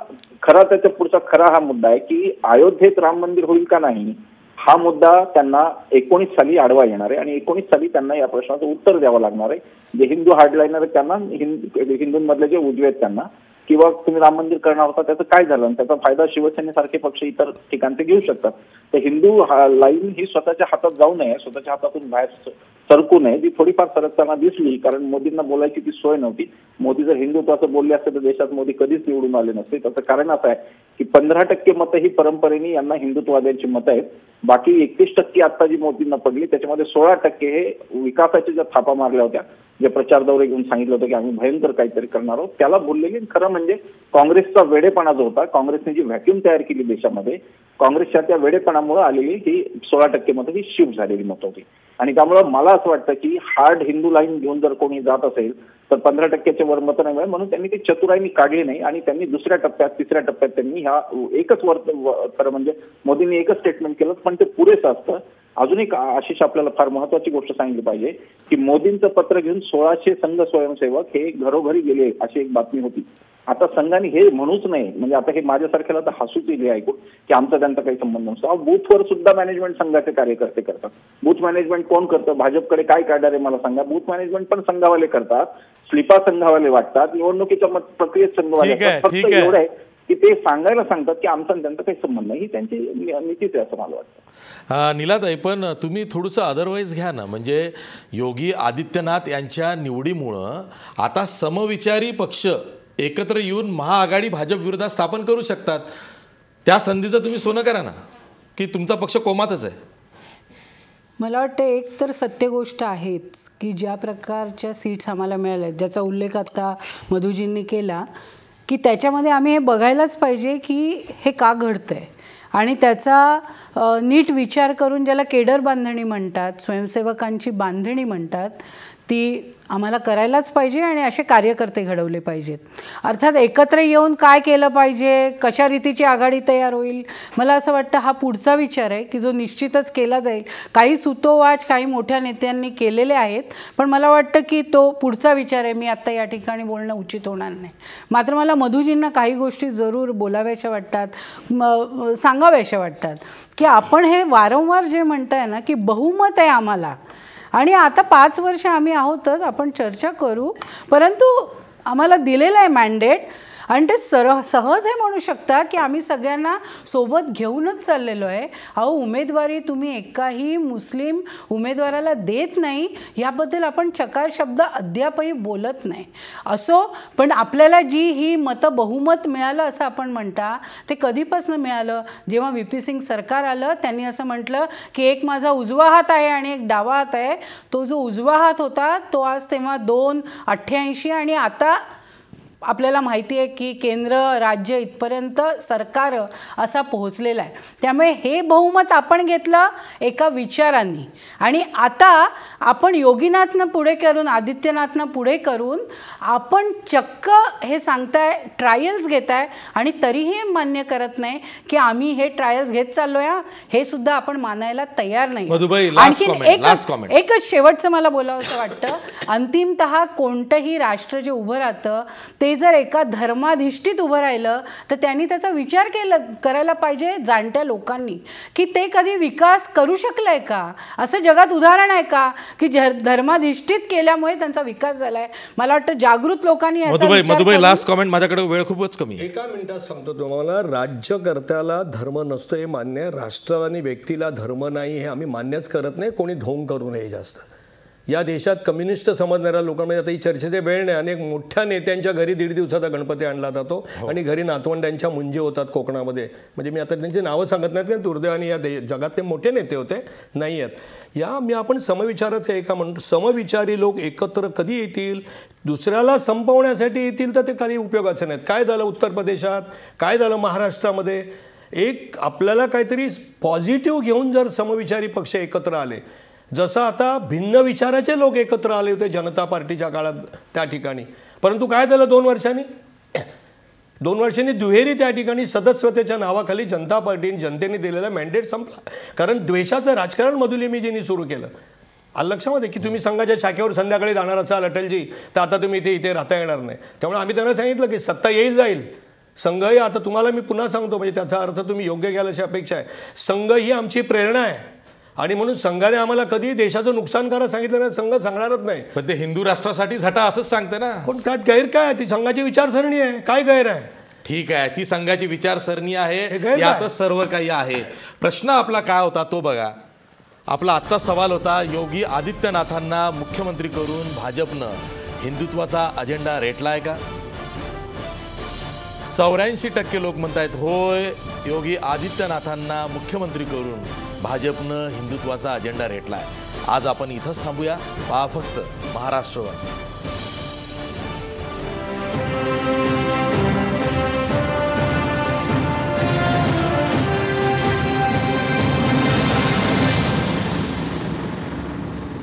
Speaker 6: खरा त्याच्या पुढचा खरा हा मुद्दा आहे की अयोध्येत राम मंदिर होईल का नाही हा मुद्दा त्यांना 19 साली आडवा येणार आहे आणि 19 साली त्यांना या प्रश्नाचं उत्तर द्यावं लागणार आहे. जे हिंदू हार्डलाईनर आहेत त्यांना, हिंदूंमधले जे उजवे आहेत त्यांना, किंवा तुम्ही राम मंदिर करणार होता त्याचं काय झालं आणि त्याचा फायदा शिवसेनेसारखे पक्ष इतर ठिकाणचे घेऊ शकतात. तर हिंदू लाईन ही स्वतःच्या हातात जाऊ नये, स्वतःच्या हातातून बाहेर सरकू नये. ती थोडीफार सरकताना दिसली, कारण मोदींना बोलायची ती सोय नव्हती. मोदी जर हिंदुत्वाचं बोलले असते तर देशात मोदी कधीच निवडून आले नसते. त्याचं कारण असं आहे की 15% मतं ही परंपरेने यांना हिंदुत्ववाद्यांची मतं आहेत. बाकी 31% आता जी मोदींना पडली त्याच्यामध्ये 16% हे विकासाच्या ज्या थापा मारल्या होत्या, जे प्रचार दौरे घेऊन सांगितलं होतं की आम्ही भयंकर काहीतरी करणार आहोत, त्याला बोललेली. खरं म्हणजे काँग्रेसचा वेडेपणा जो होता, काँग्रेसने जी व्हॅक्युम तयार केली देशामध्ये, काँग्रेसच्या त्या वेडेपणामुळे आलेली ही 16% मतं ही शिफ्ट झालेली मतं होती. आणि त्यामुळे मला असं वाटतं की हार्ड हिंदू लाईन घेऊन जर कोणी जात असेल तर 15%च्या वर मतं नाही मिळेल. म्हणून त्यांनी ती चतुराईने काढली नाही आणि त्यांनी दुसऱ्या टप्प्यात, तिसऱ्या टप्प्यात त्यांनी ह्या एकच खरं म्हणजे मोदींनी एकच स्टेटमेंट केलं, पण ते पुरेसं असतं. अजून एक आशिष आपल्याला फार महत्वाची गोष्ट सांगितली पाहिजे की मोदींचं पत्र घेऊन 1600 संघ स्वयंसेवक हे घरोघरी गेले अशी एक बातमी होती. आता संघाने हे म्हणूच नाही, म्हणजे आता हे माझ्यासारख्याला तर हसूच येईल ऐकून की आमचा त्यांचा काही संबंध नसतो. बूथवर सुद्धा मॅनेजमेंट संघाचे कार्यकर्ते करतात. बूथ मॅनेजमेंट कोण करतं? भाजपकडे काय काढणार आहे मला सांगा. बूथ मॅनेजमेंट पण संघावाले करतात, स्लिपा संघावाले वाटतात, निवडणुकीच्या प्रक्रियेत संघवाले करतात. फक्त एवढं आहे की ते सांगायला सांगतात की आमचा त्यांचा काही संबंध नाही. ही त्यांची नीतीच आहे असं मला वाटतं.
Speaker 1: नीलाताई, पण तुम्ही थोडंसं अदरवाईज घ्या ना. म्हणजे योगी आदित्यनाथ यांच्या निवडीमुळं आता समविचारी पक्ष एकत्र येऊन महाआघाडी भाजप विरोधात स्थापन करू शकतात. त्या संधीचं तुम्ही सोनं करा ना, की तुमचा पक्ष कोमातच आहे.
Speaker 5: मला वाटतं एक तर सत्य गोष्ट आहेच की ज्या प्रकारच्या सीट्स आम्हाला मिळाल्या, ज्याचा उल्लेख आता मधुजींनी केला, की त्याच्यामध्ये आम्ही हे बघायलाच पाहिजे की हे का घडतंय आणि त्याचा नीट विचार करून, ज्याला केडर बांधणी म्हणतात, स्वयंसेवकांची बांधणी म्हणतात, ती आम्हाला करायलाच पाहिजे आणि असे कार्यकर्ते घडवले पाहिजेत. अर्थात एकत्र येऊन काय केलं पाहिजे, कशा रीतीची आघाडी तयार होईल, मला असं वाटतं हा पुढचा विचार आहे की जो निश्चितच केला जाईल. काही सुतोवाच काही मोठ्या नेत्यांनी केलेले आहेत, पण मला वाटतं की तो पुढचा विचार आहे. मी आत्ता या ठिकाणी बोलणं उचित होणार नाही. मात्र मला मधुजींना काही गोष्टी जरूर बोलाव्याशा वाटतात, सांगाव्याशा वाटतात की आपण हे वारंवार जे म्हणताय ना की बहुमत आहे आम्हाला आणि आता 5 वर्ष आम्ही आहोतच, आपण चर्चा करू, परंतु आम्हाला दिलेलं आहे मॅन्डेट आणि ते सहज हे म्हणू शकता की आम्ही सगळ्यांना सोबत घेऊनच चाललेलो आहे. अहो, उमेदवारी तुम्ही एकाही मुस्लिम उमेदवाराला देत नाही याबद्दल आपण चकार शब्द अद्यापही बोलत नाही. असो, पण आपल्याला जी ही मतं बहुमत मिळालं असं आपण म्हणता, ते कधीपासून मिळालं? जेव्हा VP सिंग सरकार आलं त्यांनी असं म्हटलं की एक माझा उजवा हात आहे आणि एक डावा हात आहे. तो जो उजवा हात होता तो आज तेव्हा 288 आणि आता आपल्याला माहिती आहे की केंद्र राज्य इथपर्यंत सरकार असा पोहोचलेला आहे. त्यामुळे हे बहुमत आपण घेतलं एका विचारांनी आणि आता आपण योगीनाथनं पुढे करून, आदित्यनाथनं पुढे करून आपण चक्क हे सांगताय, ट्रायल्स घेताय आणि तरीही मान्य करत नाही की आम्ही हे ट्रायल्स घेत चाललोय. हे सुद्धा आपण मानायला तयार नाही. आणखीन एकच शेवटचं मला बोलावंसं वाटतं, अंतिमतः कोणतंही राष्ट्र जे उभं राहतं ते जर एका धर्माधिष्ठित उभं राहिलं तर त्यांनी त्याचा विचार करायला पाहिजे जाणत्या लोकांनी की ते कधी विकास करू शकलाय का. असं जगात उदाहरण आहे का की धर्माधिष्ठित केल्यामुळे त्यांचा विकास झालाय? मला वाटतं जागृत लोकांनी
Speaker 1: मधुबाई लास्ट कमेंट, माझ्याकडे वेळ खूपच कमी.
Speaker 3: एका मिनिटात सांगतो तुम्हाला, राज्यकर्त्याला धर्म नसतो हे मान्य, राष्ट्राला आणि व्यक्तीला धर्म नाही हे आम्ही मान्यच करत नाही. कोणी ढोंग करू नये जास्त. या देशात कम्युनिस्ट समजणाऱ्या लोकांमध्ये आता ही चर्चेचे वेळ नाही. अनेक मोठ्या नेत्यांच्या घरी 1.5 दिवसाचा गणपती आणला जातो आणि घरी नातवंड्यांच्या मुंजे होतात कोकणामध्ये. म्हणजे मी आता त्यांची नावं सांगत नाहीत कारण दुर्दैवाने या जगात ते मोठे नेते होते नाही आहेत. आपण समविचाराचे एका म्हणतो, समविचारी लोक एकत्र कधी येतील, दुसऱ्याला संपवण्यासाठी येतील तर ते कधी उपयोगाचे नाहीत. काय झालं उत्तर प्रदेशात, काय झालं महाराष्ट्रामध्ये, एक आपल्याला काहीतरी पॉझिटिव्ह घेऊन जर समविचारी पक्ष एकत्र आले, जसं आता भिन्न विचाराचे लोक एकत्र आले होते जनता पार्टीच्या काळात त्या ठिकाणी, परंतु काय झालं 2 वर्षांनी दुहेरी त्या ठिकाणी सदस्यतेच्या नावाखाली जनता पार्टीने जनतेने दिलेला मॅन्डेट संपला. कारण द्वेषाचं राजकारण मधुलिमीजींनी सुरू केलं. आलं लक्षामध्ये की तुम्ही संघाच्या शाखेवर संध्याकाळी जाणार असाल अटलजी तर आता तुम्ही इथे राहता येणार नाही. त्यामुळे आम्ही त्यांना सांगितलं की सत्ता येईल जाईल, संघ ही आता तुम्हाला मी पुन्हा सांगतो, म्हणजे त्याचा अर्थ तुम्ही योग्य घ्याल अशी अपेक्षा आहे. संघ ही आमची प्रेरणा आहे आणि म्हणून संघाने आम्हाला कधी देशाचं नुकसान करायला सांगितलं नाही, संघ सांगणारच नाही.
Speaker 1: पण ते हिंदू राष्ट्रासाठी झटा असंच सांगते ना.
Speaker 3: पण त्यात गैर काय? ती संघाची विचारसरणी आहे, काय गैर आहे?
Speaker 1: ठीक आहे, ती संघाची विचारसरणी
Speaker 3: हे
Speaker 1: आहे,
Speaker 3: गैर काय?
Speaker 1: यातच सर्व काही आहे. प्रश्न आपला काय होता तो बघा. आपला आजचा सवाल होता, योगी आदित्यनाथांना मुख्यमंत्री करून भाजपनं हिंदुत्वाचा अजेंडा रेटलाय का? 84% लोक म्हणतायत होय, योगी आदित्यनाथांना मुख्यमंत्री करून भाजपनं हिंदुत्वाचा अजेंडा रेटलाय. आज आपण इथंच थांबूया. पहा फक्त महाराष्ट्रवर.